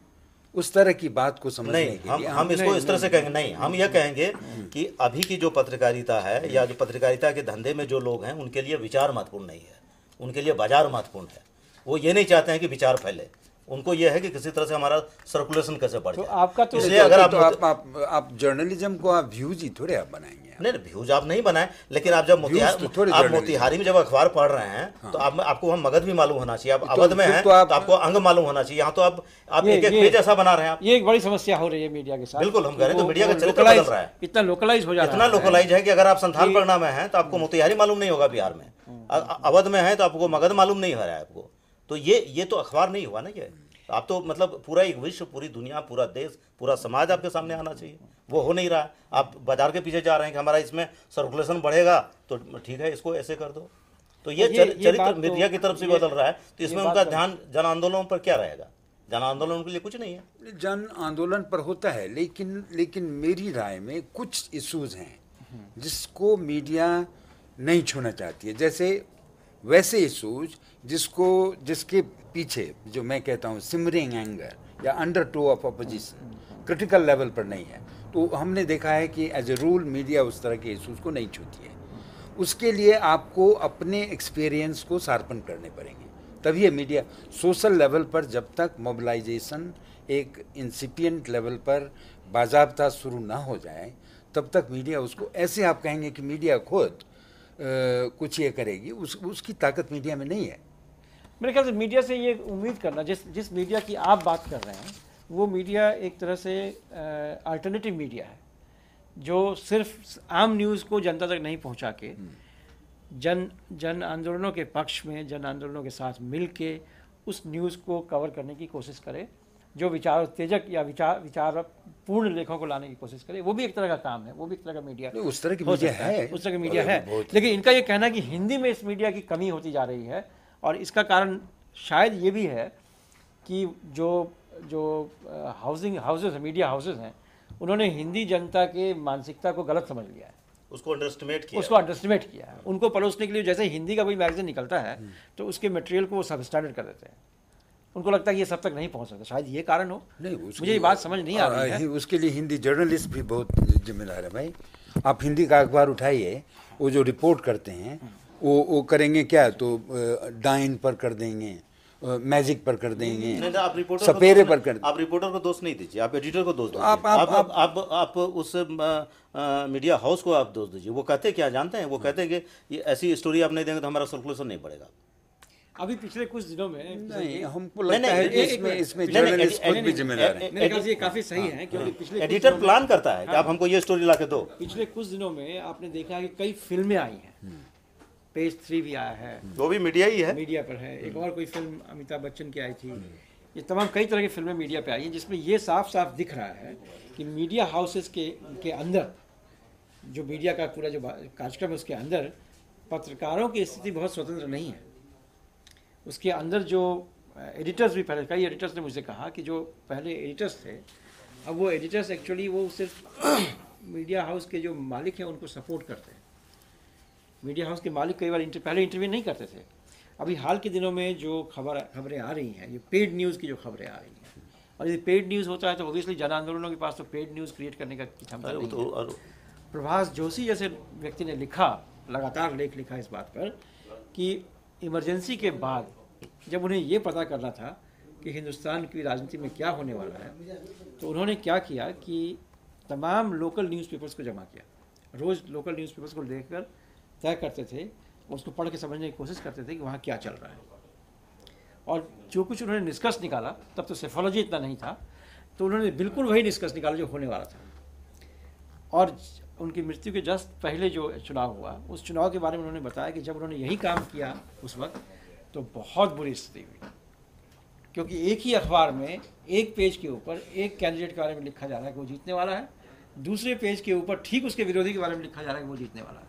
उस तरह की बात को समझने के लिए हम इसको इस तरह से कहेंगे नहीं, हम यह कहेंगे कि अभी की जो पत्रकारिता है या जो पत्रकारिता के धंधे में जो लोग हैं उनके लिए विचार महत्वपूर्ण नहीं है, उनके लिए बाजार महत्वपूर्ण है। वो ये नहीं चाहते हैं कि विचार फैले, उनको यह है कि किसी तरह से हमारा सर्कुलेशन कैसे बढ़ जाए। आपका तो इसलिए अगर आप जर्नलिज्म को आप व्यूज ही थोड़े आप बनाएंगे। नहीं, व्यूज आप नहीं बनाए, लेकिन आप जब मोतिहारी में जब अखबार पढ़ रहे हैं तो आपको हम मगध भी मालूम होना चाहिए। आप अवध में हैं तो आपको अंग मालूम होना चाहिए। यहाँ तो आप एक पेज ऐसा बना रहे हैं। ये एक बड़ी समस्या हो रही है मीडिया के साथ। बिल्कुल, हम कह रहे हैं तो मीडिया का चरित्र बदल रहा है, इतना लोकलाइज हो जा रहा है, इतना लोकलाइज है कि अगर आप संथाल पढ़ना में हैं तो आपको मोतिहारी मालूम नहीं होगा बिहार में, अवध में है तो आपको मगध मालूम नहीं हो रहा है आपको। तो ये तो अखबार नहीं हुआ ना, ये आप तो मतलब पूरा एक विश्व, पूरी दुनिया, पूरा देश, पूरा समाज आपके सामने आना चाहिए, वो हो नहीं रहा। आप बाजार के पीछे जा रहे हैं कि हमारा इसमें सर्कुलेशन बढ़ेगा तो ठीक है, इसको ऐसे कर दो। तो ये चरित्र मीडिया की तरफ से बदल रहा है, तो इसमें उनका ध्यान जन आंदोलनों पर क्या रहेगा? जन आंदोलन के लिए कुछ नहीं है। जन आंदोलन पर होता है, लेकिन मेरी राय में कुछ इश्यूज हैं जिसको मीडिया नहीं छूना चाहती है। जैसे वैसे इश्यूज जिसके पीछे जो मैं कहता हूँ सिमरिंग एंगर या undertow of opposition critical level पर नहीं है, तो हमने देखा है कि एज ए रूल मीडिया उस तरह के इश्यूज को नहीं छूती है। उसके लिए आपको अपने एक्सपीरियंस को शार्पन करने पड़ेंगे, तभी ये मीडिया सोशल लेवल पर जब तक मोबिलाइजेशन एक इंसिपिएंट लेवल पर बाज़ाब्ता शुरू ना हो जाए तब तक मीडिया उसको, ऐसे आप कहेंगे कि मीडिया खुद कुछ ये करेगी, उसकी ताकत मीडिया में नहीं है। मेरे ख्याल से मीडिया से ये उम्मीद करना, जिस मीडिया की आप बात कर रहे हैं वो मीडिया एक तरह से अल्टरनेटिव मीडिया है, जो सिर्फ आम न्यूज़ को जनता तक नहीं पहुंचा के जन आंदोलनों के पक्ष में, जन आंदोलनों के साथ मिल के उस न्यूज़ को कवर करने की कोशिश करे, जो विचार उत्तेजक या विचार पूर्ण लेखों को लाने की कोशिश करे। वो भी एक तरह का काम है, वो भी एक तरह का मीडिया, उस तरह की मीडिया है, उस तरह की मीडिया है। लेकिन इनका ये कहना कि हिंदी में इस मीडिया की कमी होती जा रही है, और इसका कारण शायद ये भी है कि जो हाउसेज मीडिया हाउसेज हैं, उन्होंने हिंदी जनता के मानसिकता को गलत समझ लिया है, उसको अंडरएस्टिमेट किया है। उनको परोसने के लिए जैसे हिंदी का कोई मैगजीन निकलता है तो उसके मटेरियल को वो सब स्टैंडर्ड कर देते हैं। उनको लगता है कि ये सब तक नहीं पहुंच सकता, शायद ये कारण हो। नहीं, मुझे ये बात समझ नहीं आ रही है। उसके लिए हिंदी जर्नलिस्ट भी बहुत जिम्मेदार है भाई। आप हिंदी का अखबार उठाइए, वो जो रिपोर्ट करते हैं वो करेंगे क्या, तो डाइन पर कर देंगे, मैजिक पर कर देंगे, आप रिपोर्टर सपेरे पर कर, आप रिपोर्टर को दोष नहीं दीजिए, आप एडिटर को दोष दीजिए, आप उस मीडिया हाउस को आप दोष दीजिए। वो कहते क्या जानते हैं, वो कहते हैं कि ये ऐसी स्टोरी आप नहीं देंगे तो हमारा सर्कुलेशन नहीं बढ़ेगा। अभी पिछले कुछ दिनों में नहीं, हमको लगता है कि इसमें जर्नलिस्ट खुद भी जिम्मेदार है। मेरे ख्याल से ये काफी सही है, क्योंकि पिछले एडिटर प्लान करता है कि आप हमको ये स्टोरी ला के दो। पिछले कुछ दिनों में आपने देखा है कि कई फिल्में आई हैं, पेज 3 भी आया है, वो भी मीडिया ही है, मीडिया पर है। एक और कोई फिल्म अमिताभ बच्चन की आई थी। ये तमाम कई तरह की फिल्में मीडिया पे आई हैं, जिसमें ये साफ साफ दिख रहा है कि मीडिया हाउसेस के अंदर जो मीडिया का पूरा जो कार्यक्रम है उसके अंदर पत्रकारों की स्थिति बहुत स्वतंत्र नहीं है। उसके अंदर जो एडिटर्स भी, पहले कई एडिटर्स ने मुझे कहा कि जो पहले एडिटर्स थे, अब वो एडिटर्स एक्चुअली वो सिर्फ मीडिया हाउस के जो मालिक हैं उनको सपोर्ट करते हैं। मीडिया हाउस के मालिक कई बार पहले इंटरव्यू नहीं करते थे। अभी हाल के दिनों में जो खबरें आ रही हैं, ये पेड न्यूज़ की जो खबरें आ रही हैं, और यदि पेड न्यूज़ होता है तो ओबियसली जन आंदोलनों के पास तो पेड न्यूज़ क्रिएट करने का क्षमता नहीं है। प्रभास जोशी जैसे व्यक्ति ने लिखा, लगातार लेख लिखा इस बात पर कि इमरजेंसी के बाद जब उन्हें ये पता करना था कि हिंदुस्तान की राजनीति में क्या होने वाला है, तो उन्होंने क्या किया कि तमाम लोकल न्यूज़पेपर्स को जमा किया। रोज़ लोकल न्यूज़पेपर्स को देखकर तय करते थे, उसको पढ़ के समझने की कोशिश करते थे कि वहाँ क्या चल रहा है। और जो कुछ उन्होंने निष्कर्ष निकाला, तब तो सेफोलॉजी इतना नहीं था, तो उन्होंने बिल्कुल वही निष्कर्ष निकाला जो होने वाला था। और उनकी मृत्यु के जस्ट पहले जो चुनाव हुआ, उस चुनाव के बारे में उन्होंने बताया कि जब उन्होंने यही काम किया उस वक्त तो बहुत बुरी स्थिति हुई, क्योंकि एक ही अखबार में एक पेज के ऊपर एक कैंडिडेट के बारे में लिखा जा रहा है कि वो जीतने वाला है, दूसरे पेज के ऊपर ठीक उसके विरोधी के बारे में लिखा जा रहा है कि वो जीतने वाला है।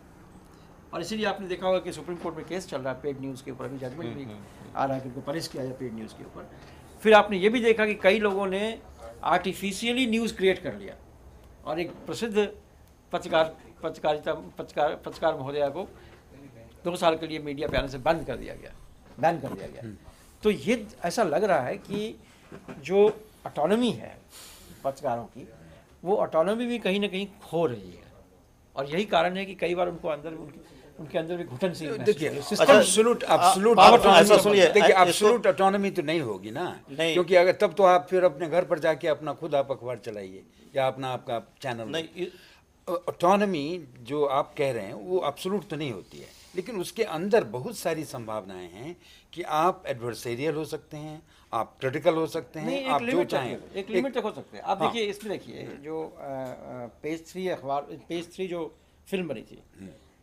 और इसीलिए आपने देखा होगा कि सुप्रीम कोर्ट में केस चल रहा है पेड न्यूज़ के ऊपर, अभी जजमेंट भी आ रहा है कि उनको पनिश किया जाए पेड न्यूज़ के ऊपर। फिर आपने ये भी देखा कि कई लोगों ने आर्टिफिशियली न्यूज़ क्रिएट कर लिया, और एक प्रसिद्ध पत्रकार महोदया को 2 साल के लिए मीडिया पे आने से बैन कर दिया गया। तो ये ऐसा लग रहा है कि जो ऑटोनॉमी है पत्रकारों की, वो ऑटोनॉमी भी कहीं ना कहीं खो रही है, और यही कारण है कि कई बार उनको अंदर उनके अंदर भी घुटन सी। देखिए एब्सोल्यूट ऑटोनॉमी तो नहीं होगी ना, क्योंकि अगर तब तो आप फिर अपने घर पर जाके अपना खुद आप अखबार चलाइए या आपका चैनल नहीं। ऑटोनॉमी जो आप कह रहे हैं वो एब्सोल्यूट तो नहीं होती है, लेकिन उसके अंदर बहुत सारी संभावनाएं हैं कि आप एडवर्सेरियल हो सकते हैं, आप क्रिटिकल हो सकते हैं, आप जो चाहें एक लिमिट तक हो सकते हैं। आप देखिए, इसमें देखिए जो पेज 3 अखबार, पेज 3 जो फिल्म बनी थी,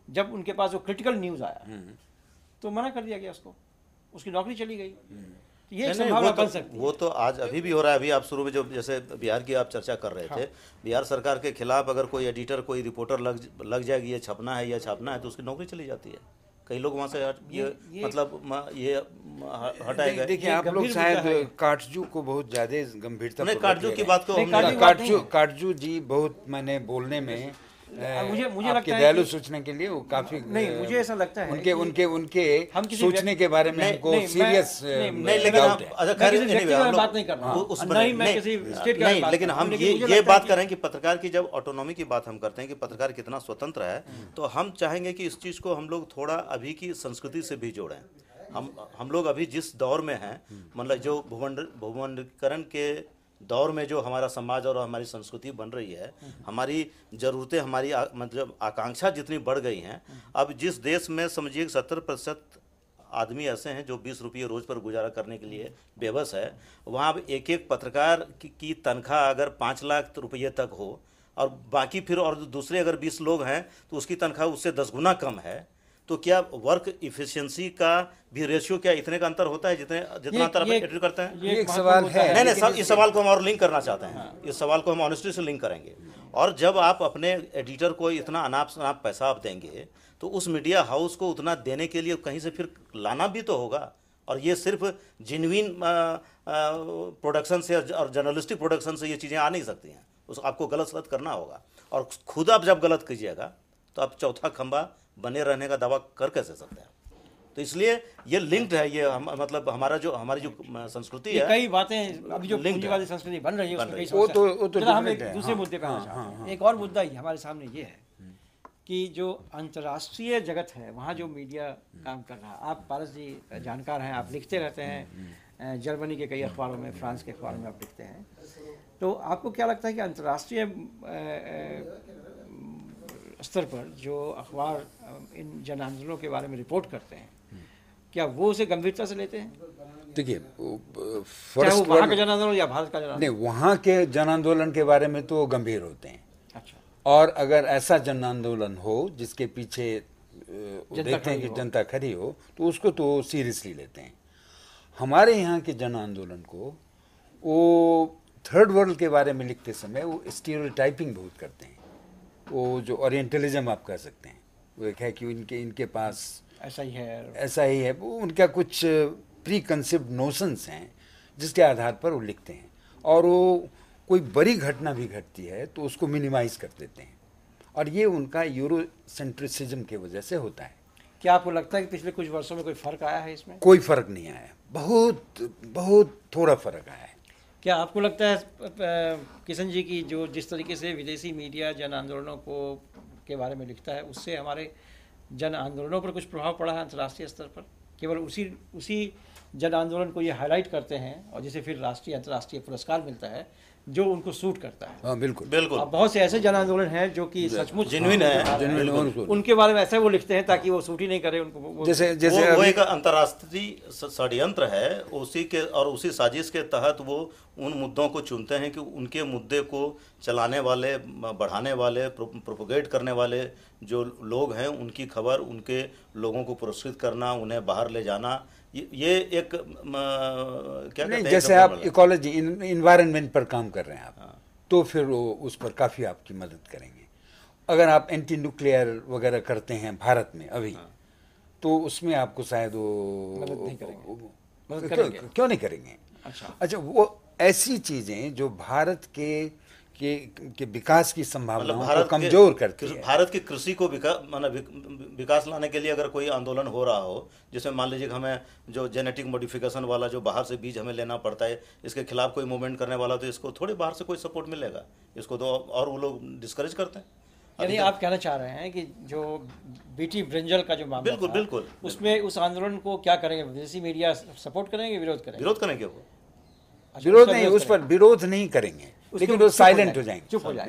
जब उनके पास वो क्रिटिकल न्यूज़ आया तो मना कर दिया गया उसको, उसकी नौकरी चली गई। ये एक संभावना बन सकती है। वो तो आज अभी भी हो रहा है। अभी आप शुरू में जो जैसे बिहार की आप चर्चा कर रहे थे, बिहार सरकार के खिलाफ अगर कोई एडिटर, कोई रिपोर्टर लग जाएगी, ये छपना है या छापना है, तो उसकी नौकरी चली जाती है। कई लोग वहाँ से मतलब ये हटाए गए। देखिए आप लोग शायद काटजू को बहुत ज्यादा गंभीरता नहीं, काटजू की बात को काटजू जी बहुत मैंने बोलने में मुझे आपके लगता है दयालु सोचने के लिए वो काफी नहीं, मुझे ऐसा लगता है उनके सोचने के बारे में हमको सीरियस नहीं, लेकिन हम बात नहीं कर रहा नहीं, लेकिन हम ये बात कर रहे हैं कि पत्रकार की जब ऑटोनॉमी की बात हम करते हैं कि पत्रकार कितना स्वतंत्र है, तो हम चाहेंगे कि इस चीज को हम लोग थोड़ा अभी की संस्कृति से भी जोड़ें। हम लोग अभी जिस दौर में हैं, मतलब जो भूमंडलीकरण के दौर में जो हमारा समाज और हमारी संस्कृति बन रही है, हमारी ज़रूरतें, हमारी मतलब आकांक्षा जितनी बढ़ गई हैं, अब जिस देश में समझिए 70% आदमी ऐसे हैं जो 20 रुपये रोज़ पर गुजारा करने के लिए बेबस है, वहाँ अब एक एक पत्रकार की तनख्वाह अगर 5 लाख रुपये तक हो और बाकी फिर और दूसरे अगर 20 लोग हैं तो उसकी तनख्वाह उससे 10 गुना कम है, तो क्या वर्क इफिशिएंसी का भी रेशियो क्या इतने का अंतर होता है जितना अंतर आप एडिट करते हैं? ये एक सवाल है। नहीं, इस सवाल को हम और लिंक करना चाहते हैं। इस सवाल को हम ऑनेस्टी से लिंक करेंगे। और जब आप अपने एडिटर को इतना अनाप शनाप पैसा आप देंगे तो उस मीडिया हाउस को उतना देने के लिए कहीं से फिर लाना भी तो होगा। और ये सिर्फ जेन्युइन प्रोडक्शन से और जर्नलिस्टिक प्रोडक्शन से ये चीज़ें आ नहीं सकती हैं। आपको गलत सलत करना होगा, और खुद आप जब गलत कीजिएगा तो आप चौथा खंबा बने रहने का दावा कर कैसे सकते हैं? तो इसलिए ये लिंक्ड है, ये मतलब हमारी जो संस्कृति है, कई बातें अभी जो पूंजीवादी संस्कृति बन रही है उसमें कई वो तो हम एक दूसरे मुद्दे पर आना चाहते हैं। एक और मुद्दा ही हमारे सामने ये है कि जो अंतर्राष्ट्रीय जगत है वहाँ जो मीडिया काम कर रहा है, आप पारस जी जानकार हैं, आप लिखते रहते हैं, जर्मनी के कई अखबारों में, फ्रांस के अखबारों में आप लिखते हैं, तो आपको क्या लगता है कि अंतर्राष्ट्रीय स्तर पर जो अखबार इन जन आंदोलनों के बारे में रिपोर्ट करते हैं, क्या वो उसे गंभीरता से लेते हैं? देखिए, फर्स्ट वहाँ का जन आंदोलन या भारत का जन आंदोलन? नहीं, वहाँ के जन आंदोलन के बारे में तो गंभीर होते हैं। अच्छा। और अगर ऐसा जन आंदोलन हो जिसके पीछे देखते हैं कि जनता खड़ी हो, तो उसको तो सीरियसली लेते हैं। हमारे यहाँ के जन आंदोलन को वो थर्ड वर्ल्ड के बारे में लिखते समय वो स्टीरियोटाइपिंग बहुत करते हैं। वो जो ओरिएंटलिज्म आप कह सकते हैं, वो एक है कि इनके पास ऐसा ही है, वो उनका कुछ प्री कंसेप्ट नोशंस हैं जिसके आधार पर वो लिखते हैं, और वो कोई बड़ी घटना भी घटती है तो उसको मिनिमाइज कर देते हैं, और ये उनका यूरोसेंट्रिसिज्म की वजह से होता है। क्या आपको लगता है कि पिछले कुछ वर्षों में कोई फर्क आया है इसमें? कोई फर्क नहीं आया, बहुत थोड़ा फर्क आया है। क्या आपको लगता है किशन जी की जो जिस तरीके से विदेशी मीडिया जन आंदोलनों के बारे में लिखता है, उससे हमारे जन आंदोलनों पर कुछ प्रभाव पड़ा है अंतर्राष्ट्रीय स्तर पर? केवल उसी जन आंदोलन को ये हाईलाइट करते हैं और जिसे फिर राष्ट्रीय अंतर्राष्ट्रीय पुरस्कार मिलता है जो उनको सूट करता है। हाँ, बिल्कुल। अब बहुत से ऐसे जन आंदोलन हैं जो कि सचमुच जेन्युइन है, उनके बारे में ऐसा वो लिखते हैं ताकि वो सूट ही नहीं करे उनको। जैसे वो एक अंतर्राष्ट्रीय षड्यंत्र है, उसी साजिश के तहत वो उन मुद्दों को चुनते हैं कि उनके मुद्दे को चलाने वाले, बढ़ाने वाले, प्रोपोगेट करने वाले जो लोग हैं उनकी खबर, उनके लोगों को पुरस्कृत करना, उन्हें बाहर ले जाना, ये एक क्या कहते हैं, जैसे आप इकोलॉजी इन्वायरमेंट पर काम कर रहे हैं आप, तो फिर वो उस पर काफ़ी आपकी मदद करेंगे। अगर आप एंटी न्यूक्लियर वगैरह करते हैं भारत में अभी, तो उसमें आपको शायद वो क्यों नहीं करेंगे? अच्छा, वो ऐसी चीज़ें जो भारत के विकास की संभावनाओं को कमजोर करती है। भारत की कृषि को विकास लाने के लिए अगर कोई आंदोलन हो रहा हो, जिसमें मान लीजिए कि हमें जो जेनेटिक मॉडिफिकेशन वाला जो बाहर से बीज हमें लेना पड़ता है, इसके खिलाफ कोई मूवमेंट करने वाला, तो इसको थोड़ी बाहर से कोई सपोर्ट मिलेगा, इसको तो और वो लोग डिस्करेज करते हैं। यानी आप कहना चाह रहे हैं कि जो बीटी ब्रिंजल का जो मामला था, बिल्कुल उसमें उस आंदोलन को क्या करेंगे? विदेशी मीडिया सपोर्ट करेंगे, विरोध करेंगे? विरोध करेंगे वो। विरोध नहीं, उस पर विरोध नहीं करेंगे, लेकिन वो साइलेंट हो जाएंगे,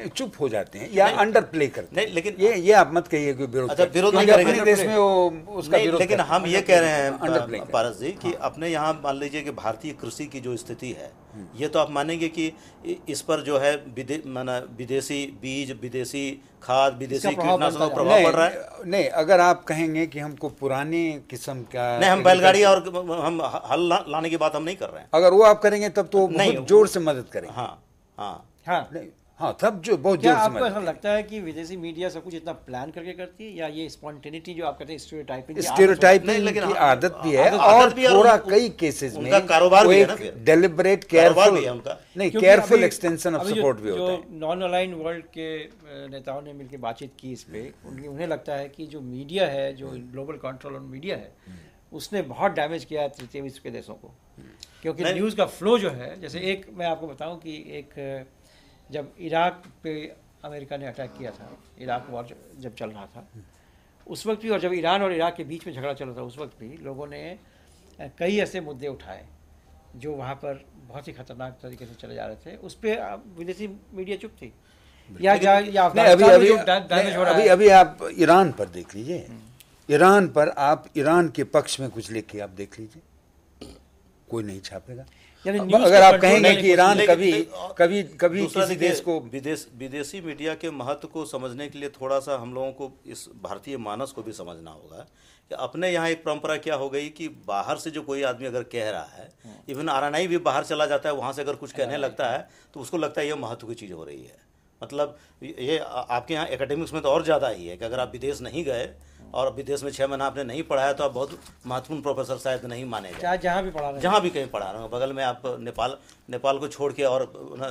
चुप हो जाते हैं या अंडर प्ले करते हैं। नहीं, लेकिन ये आप मत कहिए कि विरोध। अच्छा, विरोध नहीं करेंगे देश में वो उसका विरोध, लेकिन हम ये कह रहे हैं पारस जी कि अपने यहाँ मान लीजिए कि भारतीय कृषि की जो स्थिति है, ये तो आप मानेंगे कि इस पर जो है विदेशी बीज, विदेशी खाद, विदेशी कीटनाशकों का प्रभाव पड़ रहा है। नहीं, अगर आप कहेंगे कि हमको पुराने किस्म का, नहीं, हम बैलगाड़ी और हम हल लाने की बात हम नहीं कर रहे हैं। अगर वो आप करेंगे तब तो बहुत जोर से मदद करेंगे। हाँ, नहीं, हाँ, तब जो बहुत क्या जोर से आपको ऐसा मदद लगता है कि विदेशी मीडिया सब कुछ इतना प्लान करके करती है, या ये स्पॉन्टेनिटी जो आप कहते हैं स्टीरियोटाइपिंग की। स्टीरियोटाइपिंग लेकिन की आदत भी है, आदत और भी है, थोड़ा उन- कई केसेस में उनका कारोबार वो भी है ना एक फिर। डेलिबरेट कारोबार केयरफुल भी है उनका। नहीं, क्योंकि केयरफुल अभी- एक्सटेंशन ऑफ अभी सपोर्ट भी होता है। जो नॉन अलाइन वर्ल्ड के नेताओं ने मिलकर बातचीत की इस पे, उन्हें लगता है कि जो मीडिया है, जो ग्लोबल कंट्रोल ऑन मीडिया है, उसने बहुत डैमेज किया है तृतीय विश्व के देशों को, क्योंकि न्यूज़ का फ्लो जो है, जैसे एक मैं आपको बताऊं कि एक जब इराक पे अमेरिका ने अटैक किया था, इराक वॉर जब चल रहा था उस वक्त भी, और जब ईरान और इराक के बीच में झगड़ा चल रहा था उस वक्त भी, लोगों ने कई ऐसे मुद्दे उठाए जो वहाँ पर बहुत ही खतरनाक तरीके से चले जा रहे थे। उस पर विदेशी मीडिया चुप थी। या अफगानिस्तान में जो डैमेज हो रहा है, अभी आप ईरान पर देख लीजिए, ईरान पर आप ईरान के पक्ष में कुछ लिख के आप देख लीजिए, कोई नहीं छापेगा। यानी अब न्यूज़ अगर को आप कंट्रोल कहेंगे करने कि की ईरान लेकिन- कभी कभी कभी दूसरा किसी देखिए, देश को विदेशी मीडिया के महत्व को समझने के लिए थोड़ा सा हम लोगों को इस भारतीय मानस को भी समझना होगा कि अपने यहाँ एक परंपरा क्या हो गई कि बाहर से जो कोई आदमी अगर कह रहा है, इवन आरएनआई भी बाहर चला जाता है, वहाँ से अगर कुछ कहने लगता है तो उसको लगता है ये महत्व की चीज़ हो रही है। मतलब ये आपके यहाँ एकेडमिक्स में तो और ज़्यादा ही है कि अगर आप विदेश नहीं गए और विदेश में 6 महीना आपने नहीं पढ़ाया तो आप बहुत महत्वपूर्ण प्रोफेसर शायद नहीं माने जाए, चाहे जहाँ भी पढ़ा रहे हैं। जहाँ भी कहीं पढ़ा रहे हो। बगल में आप नेपाल को छोड़ के और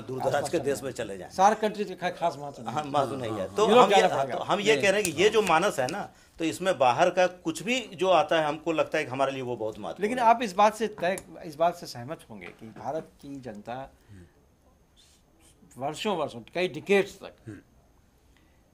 दूर दराज के देश में चले जाएं, सारे कंट्रीज का खास महत्व नहीं। हाँ महत्व नहीं है। तो यूरोप हम जाना ये पड़ेगा। तो हम ये कह रहे हैं कि ये जो मानस है ना, तो इसमें बाहर का कुछ भी जो आता है हमको लगता है कि हमारे लिए वो बहुत महत्वपूर्ण लेकिन है। आप इस बात से सहमत होंगे कि भारत की जनता वर्षों कई डिकेड्स तक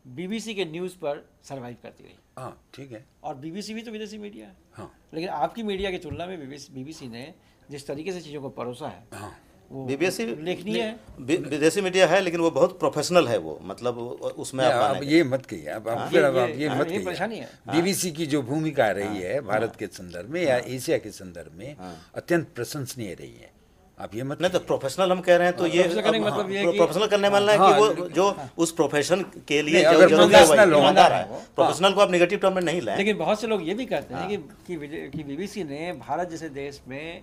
बीबीसी के न्यूज़ पर सरवाइव करती रही। हाँ ठीक है, और बीबीसी भी तो विदेशी मीडिया है। हाँ लेकिन आपकी मीडिया की तुलना में बीबीसी ने जिस तरीके से चीज़ों को परोसा है, हाँ वो बीबीसी उल्लेखनीय है। विदेशी मीडिया है लेकिन वो बहुत प्रोफेशनल है, वो मतलब उसमें आप अब माने ये मत कहिए, अब फिर अब आप ये मत ये परेशानी कहिए। है। बीबीसी की जो भूमिका रही है भारत के संदर्भ में या एशिया के संदर्भ में अत्यंत प्रशंसनीय रही है। आप ये मत नहीं तो प्रोफेशनल हम कह रहे हैं तो ये प्रोफेशनल करने का मतलब ये है कि- प्रोफेशनल करने वाला है कि वो जो उस प्रोफेशन के लिए नहीं, जो अगर जरूरी है प्रोफेशनल वही हो, ईमानदार है। हाँ। प्रोफेशनल को आप नेगेटिव टर्म में नहीं लाएं। लेकिन बहुत से लोग ये भी कहते हैं कि बीबीसी ने भारत जैसे देश में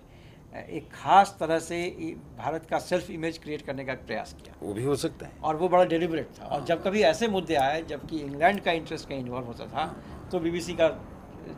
एक खास तरह से भारत का सेल्फ इमेज क्रिएट करने का प्रयास किया, वो भी हो सकता है। और वो बड़ा डेलिबरेट था। और जब कभी ऐसे मुद्दे आए जबकि इंग्लैंड का इंटरेस्ट कहीं इन्वॉल्व होता था, तो बीबीसी का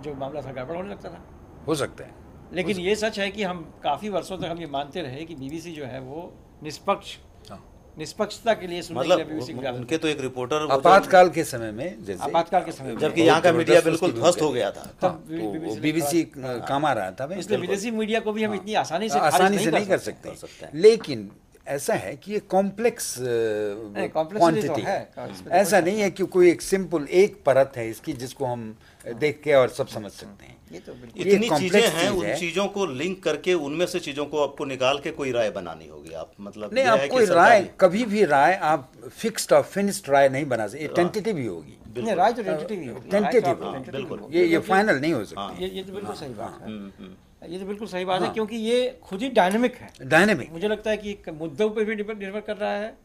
जो मामला था गड़बड़ होने लगता था। हो सकता है। लेकिन ये सच है कि हम काफ़ी वर्षों तक हम ये मानते रहे कि बीबीसी जो है वो निष्पक्षता के लिए सुनने के लिए बीबीसी मतलब उनके तो एक रिपोर्टर वो जो- आपातकाल के समय में जैसे आपातकाल के समय में जबकि यहाँ का बहुत मीडिया जबरदस्त बिल्कुल उसकी ध्वस्त हो भूमिका गया था। तब तो बीबीसी काम आ रहा था भाई, इसलिए विदेशी मीडिया को भी हम इतनी आसानी से आसानी खारिज से नहीं कर सकते। सकते। लेकिन ऐसा है कि ये कॉम्प्लेक्स complexity क्वांटिटी तो है। है। ऐसा नहीं है कि कोई एक सिंपल एक परत है इसकी जिसको हम देख के और सब समझ सकते हैं। ये तो बिल्कुल ये इतनी complex चीजें हैं, चीज़ उन है। चीजों को लिंक करके उनमें से चीजों को आपको निकाल के कोई राय बनानी होगी। आप मतलब नहीं, यह आप है कि कोई सरकारी- राय कभी भी राय आप फिक्स्ड और फिनिश्ड राय नहीं बना सकते, टेंटेटिव ही होगी। नहीं, राय तो टेंटेटिव ही होगी। टेंटेटिव राय तो होगी। tentative बिल्कुल। होगी। ये फाइनल नहीं हो सकती। ये तो बिल्कुल सही बात है। ये तो बिल्कुल सही बात है, क्योंकि ये खुद ही डायनेमिक है। डायनेमिक मुझे लगता है कि मुद्दों पर भी निर्भर कर रहा है,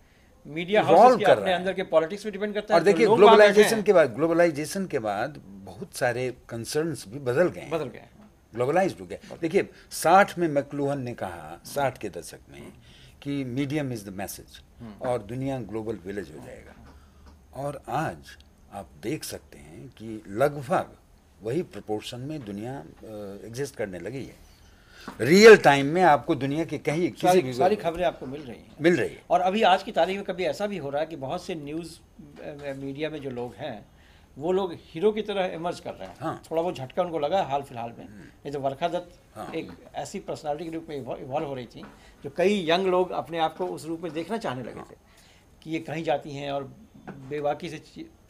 मीडिया Evolve हाउस के कर अपने रहा है। अंदर के पॉलिटिक्स पे डिपेंड करता है। और देखिए जो लोग वहाँ बैठे ग्लोबलाइजेशन हैं, के बाद बहुत सारे कंसर्न्स भी बदल गए हैं। बदल गए। ग्लोबलाइज्ड हो गया। देखिए 60 में मैक्लूहन ने कहा, 60 के दशक में, कि मीडियम इज द मैसेज और दुनिया ग्लोबल विलेज हो जाएगा। और आज आप देख सकते हैं कि लगभग वही प्रोपोर्शन में दुनिया एग्जिस्ट करने लगी है। रियल टाइम में आपको दुनिया के कहीं किसी भी सारी खबरें आपको मिल रही हैं। मिल रही है। और अभी आज की तारीख में कभी ऐसा भी हो रहा है कि बहुत से न्यूज़ मीडिया में जो लोग हैं वो लोग हीरो की तरह इमर्ज कर रहे हैं। हाँ। थोड़ा बहुत झटका उनको लगा हाल फिलहाल में। ये तो वर्षा दत्त एक ऐसी पर्सनालिटी के रूप में इवॉल्व हो रही थी जो कई यंग लोग अपने आप को उस रूप में देखना चाहने लगे थे कि ये कहीं जाती हैं और बेबाकी से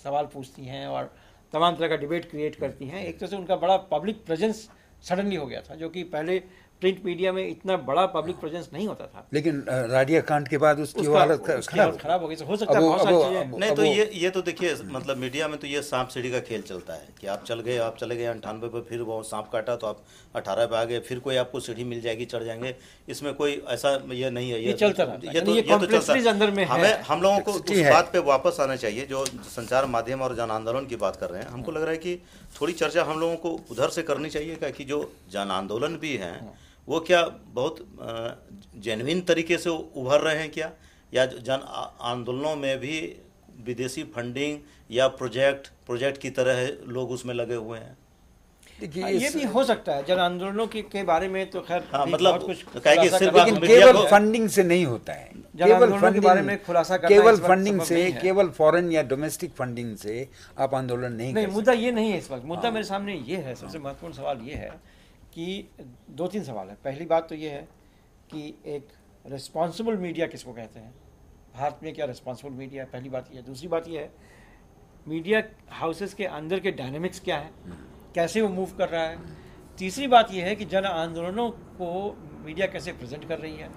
सवाल पूछती हैं और तमाम तरह का डिबेट क्रिएट करती हैं। एक तरह से उनका बड़ा पब्लिक प्रेजेंस सडनली हो गया था, जो कि पहले प्रिंट मीडिया में इतना बड़ा पब्लिक प्रेजेंस नहीं होता था। लेकिन राडिया कांड के बाद उसकी उसका- हालत उसकी हालत खराब हो गई। हो सकता है अब बहुत सारी अब- चीजें अब- नहीं तो वो- ये तो देखिए मतलब मीडिया में तो ये सांप सीढ़ी का खेल चलता है कि आप चले गए 98 पे, फिर वो सांप काटा तो आप 18 पे आ गए, फिर कोई आपको सीढ़ी मिल जाएगी, चढ़ जाएंगे। इसमें कोई ऐसा ये नहीं है। ये चलता रहता है। यानी ये चलता complexities अंदर में है। हमें हम लोगों को Complexity उस है। बात पे वापस आना चाहिए जो संचार माध्यम और जन आंदोलन की बात कर रहे हैं। हमको लग रहा है कि थोड़ी चर्चा हम लोगों को उधर से करनी चाहिए कि जो जन आंदोलन भी हैं वो क्या बहुत जेन्युइन तरीके से उभर रहे हैं क्या, या जन आंदोलनों में भी विदेशी फंडिंग या प्रोजेक्ट की तरह लोग उसमें लगे हुए हैं? देखिए ये भी हो सकता है। जन आंदोलनों के बारे में तो खैर हाँ, भी मतलब बहुत कुछ कहेंगे खुलासा सिर्फ करना लेकिन मीडिया केवल को- फंडिंग से नहीं होता है। जन आंदोलनों के बारे में खुलासा करना केवल इस वक्त फंडिंग संभव से, नहीं है। केवल फॉरेन या डोमेस्टिक फंडिंग से आप आंदोलन नहीं नहीं, कर मुद्दा ये नहीं है इस वक्त। मुद्दा मेरे सामने ये है, सबसे महत्वपूर्ण सवाल ये है कि 2-3 सवाल है। पहली बात तो ये है कि एक रिस्पॉन्सिबल मीडिया किसको कहते हैं, भारत में क्या रिस्पॉन्सिबल मीडिया है, पहली बात ये है। दूसरी बात ये है मीडिया हाउसेस के अंदर के डायनेमिक्स क्या है, कैसे वो मूव कर रहा है। तीसरी बात ये है कि जन आंदोलनों को मीडिया कैसे प्रेजेंट कर रही है,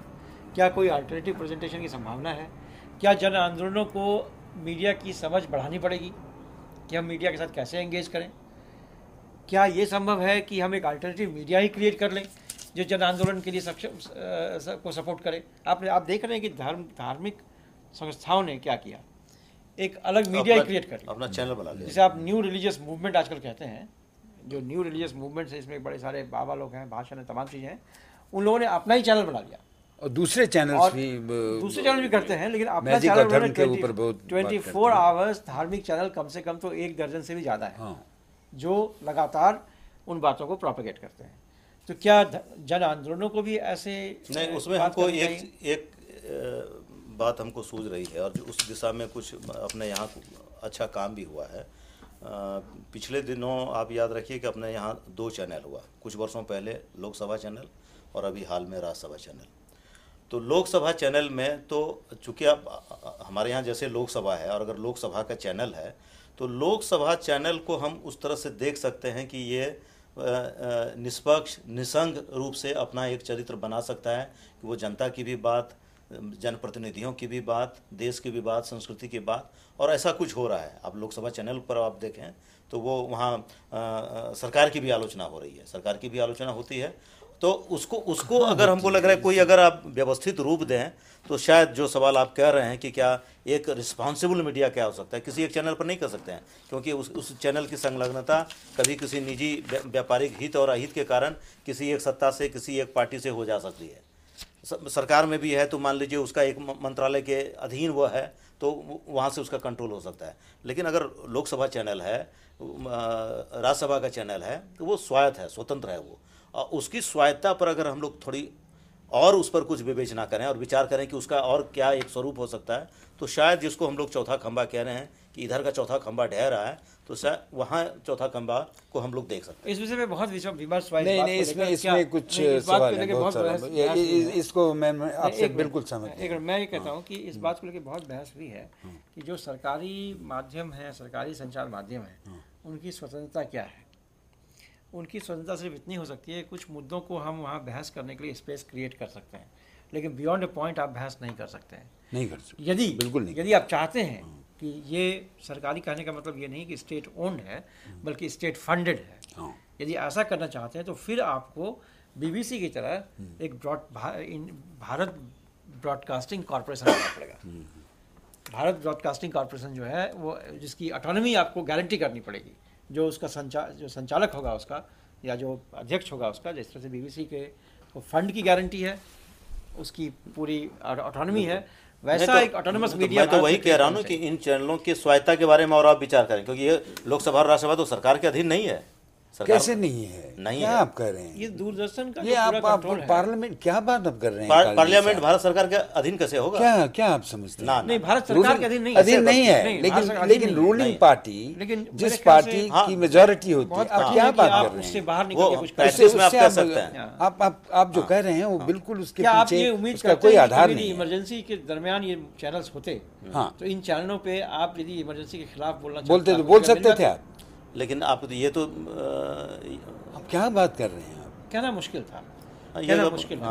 क्या कोई अल्टरनेटिव प्रेजेंटेशन की संभावना है, क्या जन आंदोलनों को मीडिया की समझ बढ़ानी पड़ेगी कि हम मीडिया के साथ कैसे एंगेज करें, क्या ये संभव है कि हम एक अल्टरनेटिव मीडिया ही क्रिएट कर लें जो जन आंदोलन के लिए सक्षम को सपोर्ट करे। आप देख रहे हैं कि धार्मिक संस्थाओं ने क्या किया, एक अलग मीडिया ही क्रिएट कर लिया, अपना चैनल बना लिया। जिसे आप न्यू रिलीजियस मूवमेंट आजकल कहते हैं। जो न्यू रिलीजियस मूवमेंट है इसमें बड़े सारे बाबा लोग हैं, भाषण है, तमाम चीज़ें हैं, उन लोगों ने अपना ही चैनल बना लिया। और दूसरे चैनल्स और भी दूसरे चैनल भी करते हैं, लेकिन अपना मैजिक और चैनल धर्म के ऊपर बहुत बात 24 आवर्स धार्मिक चैनल कम से कम तो 1 दर्जन से भी ज़्यादा है, हाँ। जो लगातार उन बातों को प्रोपेगेट करते हैं। तो क्या जन आंदोलनों को भी ऐसे नहीं, उसमें बात हमको करनी चाहिए? एक बात हमको सूझ रही है और उस दिशा में कुछ अपने यहाँ अच्छा काम भी हुआ है। पिछले दिनों आप याद रखिए कि अपने यहाँ 2 चैनल हुआ, कुछ वर्षों पहले लोकसभा चैनल और अभी हाल में राज्यसभा चैनल। तो लोकसभा चैनल में तो चूँकि आप हमारे यहाँ जैसे लोकसभा है और अगर लोकसभा का चैनल है तो लोकसभा चैनल को हम उस तरह से देख सकते हैं कि ये निष्पक्ष निसंग रूप से अपना एक चरित्र बना सकता है कि वो जनता की भी बात, जनप्रतिनिधियों की भी बात, देश की भी बात, संस्कृति की बात, और ऐसा कुछ हो रहा है। आप लोकसभा चैनल पर आप देखें तो वो वहाँ सरकार की भी आलोचना हो रही है, सरकार की भी आलोचना होती है। तो उसको अगर हमको लग रहा है कोई अगर आप व्यवस्थित रूप दें तो शायद जो सवाल आप कह रहे हैं कि क्या एक रिस्पॉन्सिबल मीडिया क्या हो सकता है, किसी एक चैनल पर नहीं कर सकते हैं, क्योंकि उस चैनल की संलग्नता कभी किसी निजी व्यापारिक हित और अहित के कारण किसी एक सत्ता से, किसी एक पार्टी से हो जा सकती है। सरकार में भी है तो मान लीजिए उसका एक मंत्रालय के अधीन वो है तो वहाँ से उसका कंट्रोल हो सकता है। लेकिन अगर लोकसभा चैनल है, राज्यसभा का चैनल है, तो वो स्वायत्त है, स्वतंत्र है वो। और उसकी स्वायत्ता पर अगर हम लोग थोड़ी और उस पर कुछ विवेचना करें और विचार करें कि उसका और क्या एक स्वरूप हो सकता है, तो शायद जिसको हम लोग चौथा खंबा कह रहे हैं कि इधर का चौथा खंबा ढह रहा है, तो शायद वहाँ चौथा खंबा को हम लोग देख सकते हैं। इस विषय में बहुत विमर्श हुआ। नहीं, इसमें कुछ सवाल है, बहुत सारा। इसको मैं आपसे बिल्कुल सहमत हूं। मैं ये कहता हूँ कि इस बात को लेकर बहुत बहस हुई है कि जो सरकारी माध्यम है, सरकारी संचार माध्यम है, उनकी स्वतंत्रता क्या है। उनकी स्वतंत्रता सिर्फ इतनी हो सकती है, कुछ मुद्दों को हम वहाँ बहस करने के लिए स्पेस क्रिएट कर सकते हैं, लेकिन बियॉन्ड ए पॉइंट आप बहस नहीं कर सकते हैं। नहीं कर सकते, यदि बिल्कुल नहीं। यदि आप चाहते हैं कि ये सरकारी कहने का मतलब ये नहीं कि स्टेट ओन्ड है, बल्कि स्टेट फंडेड है, यदि ऐसा करना चाहते हैं तो फिर आपको बीबीसी की तरह एक भारत ब्रॉडकास्टिंग कॉरपोरेशन बनाना पड़ेगा। भारत ब्रॉडकास्टिंग कॉरपोरेशन जो है वो, जिसकी ऑटोनॉमी आपको गारंटी करनी पड़ेगी, जो उसका जो संचालक होगा उसका, या जो अध्यक्ष होगा उसका, जिस तरह से बीबीसी के फंड की गारंटी है, उसकी पूरी ऑटोनॉमी है, वैसा एक ऑटोनोमस मीडिया। मैं तो वही कह रहा हूँ कि इन चैनलों की स्वायत्ता के बारे में और आप विचार करें, क्योंकि ये लोकसभा और राज्यसभा तो सरकार के अधीन नहीं है। कैसे नहीं है? नहीं क्या है। आप कह रहे हैं? ये दूरदर्शन का ये आप पार्लियामेंट क्या बात आप कर रहे हैं? पार्लियामेंट भारत सरकार के अधीन कैसे होगा? क्या आप समझते हैं? नहीं, भारत सरकार के अधीन नहीं है, लेकिन रूलिंग पार्टी, जिस पार्टी की मेजॉरिटी होती है, आप क्या बात कर रहे हैं? उससे बाहर निकल के कुछ प्रैक्टिस में आप कह सकते हैं। आप जो कह रहे हैं वो बिल्कुल उसके पीछे उसका कोई आधार नहीं। इमरजेंसी के दरमियान ये चैनल्स होते, तो इन चैनलों पे आप यदि इमरजेंसी के खिलाफ बोलते तो बोल सकते थे आप, लेकिन आप ये तो आप क्या बात कर रहे हैं? आप कहना मुश्किल था, कहना मुश्किल है,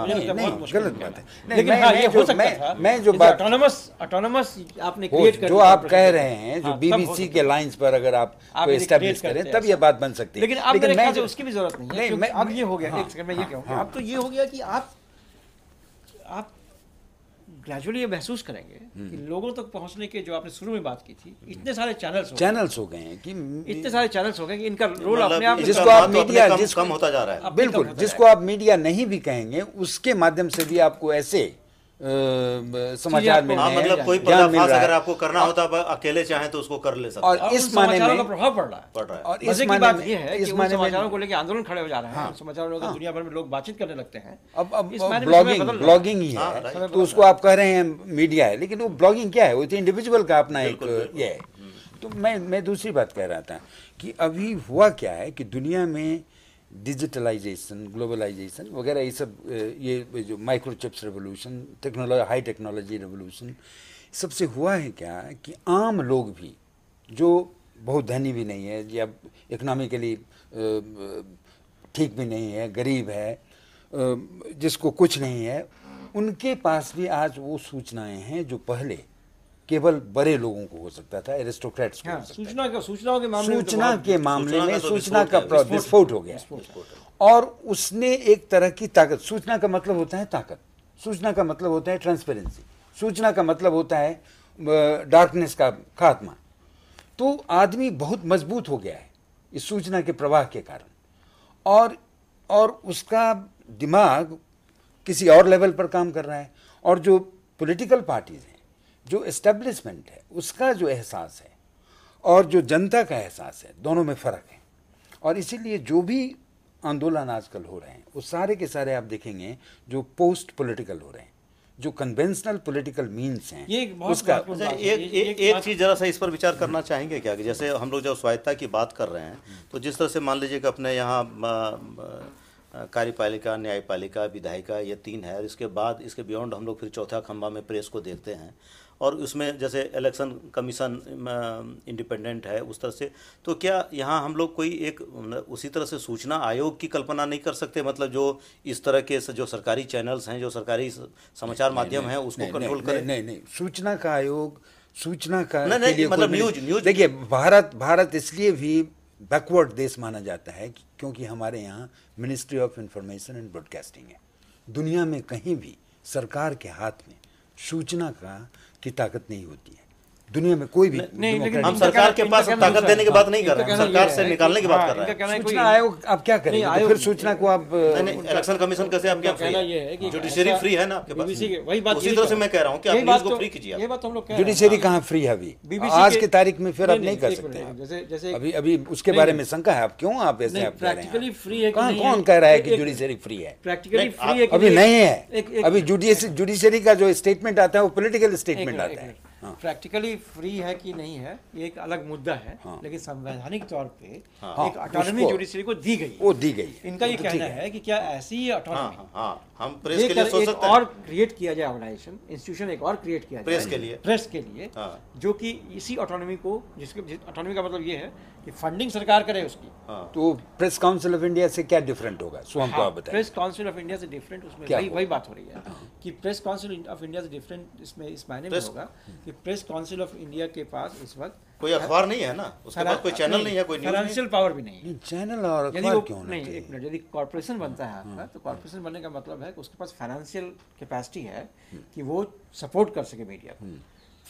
गलत बात है। लेकिन हाँ, ये हो सकता था। मैं जो बात ऑटोनोमस आपने क्रिएट कर, जो आप कह रहे हैं, जो बीबीसी के लाइंस पर अगर आप एस्टैब्लिश करें तब ये बात बन सकती है। लेकिन अब मेरे ख्याल से उसकी भी जरूरत नहीं है। अब ये हो गया, एक सेकंड में ये कहूँ, अब तो ये हो गया कि आप ग्रेजुअली ये महसूस करेंगे कि लोगों तक पहुंचने के, जो आपने शुरू में बात की थी, इतने सारे चैनल्स हो गए हैं कि इतने सारे चैनल्स हो गए कि इनका रोल अपने आप, जिसको आप मीडिया कम होता जा रहा है। बिल्कुल, जिसको आप मीडिया नहीं भी कहेंगे, उसके माध्यम से भी आपको ऐसे समाचार मिल हाँ, रहे हैं, मतलब कोई ज्ञान मिल पर्दाफाश रहा अगर है। आपको करना होता है अकेले चाहें तो उसको कर ले सकते हैं। और इस माने समाचारों का में प्रभाव पड़ रहा है। पड़ रहा है। और इस मजे की माने बात में ये है इस कि उन माने में समाचारों को लेकर आंदोलन खड़े हो जा रहे हैं। हाँ, उन समाचारों को दुनिया भर में लोग बातचीत करने लगते हैं। अब इस मायने में समय ब्लॉगिंग बदल रहा है। ब्लॉगिंग ही हाँ, है, राइट। तो उसको आप कह रहे हैं मीडिया है, लेकिन वो ब्लॉगिंग क्या है? वो तो इंडिविजुअल का अपना एक ये है। तो मैं दूसरी बात कह रहा था कि अभी हुआ क्या है कि दुनिया में डिजिटलाइजेशन, ग्लोबलाइजेशन वगैरह ये सब, ये जो microchips revolution, technology, high technology revolution, सबसे हुआ है क्या कि आम लोग भी जो बहुत धनी भी नहीं है या इकोनॉमिकली ठीक भी नहीं है, गरीब है, जिसको कुछ नहीं है, उनके पास भी आज वो सूचनाएं हैं जो पहले केवल बड़े लोगों को हो सकता था, एरिस्टोक्रेट्स को हाँ, हो सकता था। सूचनाओं के मामले में तो सूचना बहुत- के मामले में तो सूचना का विस्फोट हो गया, और उसने एक तरह की ताकत, सूचना का मतलब होता है ताकत, सूचना का मतलब होता है ट्रांसपेरेंसी, सूचना का मतलब होता है डार्कनेस का खात्मा। तो आदमी बहुत मजबूत हो गया है इस सूचना के प्रवाह के कारण, और उसका दिमाग किसी और लेवल पर काम कर रहा है। और जो पॉलिटिकल पार्टीज हैं, जो एस्टेब्लिशमेंट है, उसका जो एहसास है और जो जनता का एहसास है, दोनों में फ़र्क है। और इसीलिए जो भी आंदोलन आजकल हो रहे हैं वो सारे के सारे आप देखेंगे जो पोस्ट पॉलिटिकल हो रहे हैं, जो कन्वेंशनल पॉलिटिकल मीन्स हैं, ये एक बहुत उसका महत्वपूर्ण बात है। एक चीज़ जरा सा इस पर विचार करना चाहेंगे क्या, कि जैसे हम लोग जब स्वायत्ता की बात कर रहे हैं तो जिस तरह से मान लीजिए कि अपने यहाँ कार्यपालिका, न्यायपालिका, विधायिका, ये तीन है, और इसके बाद इसके बियॉन्ड हम लोग फिर चौथा खंभा में प्रेस को देखते हैं, और उसमें जैसे इलेक्शन कमीशन इंडिपेंडेंट है उस तरह से, तो क्या यहाँ हम लोग कोई एक उसी तरह से सूचना आयोग की कल्पना नहीं कर सकते? मतलब जो इस तरह के जो सरकारी चैनल्स हैं, जो सरकारी समाचार माध्यम हैं, उसको कंट्रोल करें। नहीं, सूचना का आयोग, सूचना का नहीं, के लिए मतलब कोई न्यूज देखिए, भारत इसलिए भी बैकवर्ड देश माना जाता है क्योंकि हमारे यहाँ ministry of information and broadcasting है। दुनिया में कहीं भी सरकार के हाथ में सूचना की ताकत नहीं होती है, दुनिया में कोई भी। लेकिन हम सरकार के पास ताकत देने की बात नहीं कर रहे हैं, सरकार से निकालने की बात कर रहे हैं। सूचना आयोग आप क्या करेंगे? तो फिर सूचना को आप नहीं, इलेक्शन कमीशन कैसे आपके यहाँ कहना ये है कि जुडिशरी फ्री है ना आपके पास? BBC के वही बात, उसी तरह से मैं कह रहा हूँ कि आप न्यूज़ को फ्री कीजिए। ये बात तो हम लोग कह रहे हैं। जुडिशरी कहाँ फ्री है अभी? BBC आज के- की तारीख में फिर आप नहीं कर एक सकते मिनट, हैं। जैसे अभी उसके बारे में शंका है, आप क्यों आप ऐसे नहीं, आप कह रहे हैं? practically free है कि कहाँ नहीं कौन है? कह रहा है कि एक- जुडिशरी फ्री है? प्रैक्टिकली नहीं, फ्री है कि अभी नहीं है। एक- अभी जुडिशरी का जो स्टेटमेंट आता है वो पॉलिटिकल स्टेटमेंट आता है। प्रैक्टिकली फ्री है कि नहीं है, ये एक अलग मुद्दा है। हाँ। लेकिन संवैधानिक तौर पे हाँ, एक ऑटोनॉमी उसको- जुडिशरी को दी गई है। वो दी गई है। इनका ये वो तो ठीक कहना है कि क्या ऐसी ऑटोनॉमी हम प्रेस के लिए सोच एक सकते और हैं, क्रिएट किया जाए, ऑर्गेनाइजेशन, इंस्टीट्यूशन एक और क्रिएट किया जाए प्रेस के लिए। प्रेस के लिए, हाँ। जो कि इसी ऑटोनॉमी को, जिसके ऑटोनॉमी का मतलब ये है कि फंडिंग सरकार करे उसकी। हाँ। तो प्रेस काउंसिल ऑफ इंडिया से क्या डिफरेंट होगा, सो हमको आप बताएं। प्रेस काउंसिल ऑफ इंडिया से डिफरेंट, उसमें क्या वही बात हो रही है कि प्रेस काउंसिल ऑफ इंडिया से डिफरेंट इसमें इस मायने में प्रेस- होगा कि प्रेस काउंसिल ऑफ इंडिया के पास इस वक्त कोई अखबार नहीं है ना, उसके पास कोई चैनल नहीं है, कोई न्यूज़ नहीं है। फाइनेंशियल पावर भी नहीं है। नहीं, चैनल और यदि अखबार वो क्यों होना नहीं, चाहिए? एक मिनट, यदि कॉर्पोरेशन बनता है आपका, तो कॉर्पोरेशन बनने का मतलब है कि उसके पास फाइनेंशियल कैपेसिटी है कि वो सपोर्ट कर सके मीडिया को।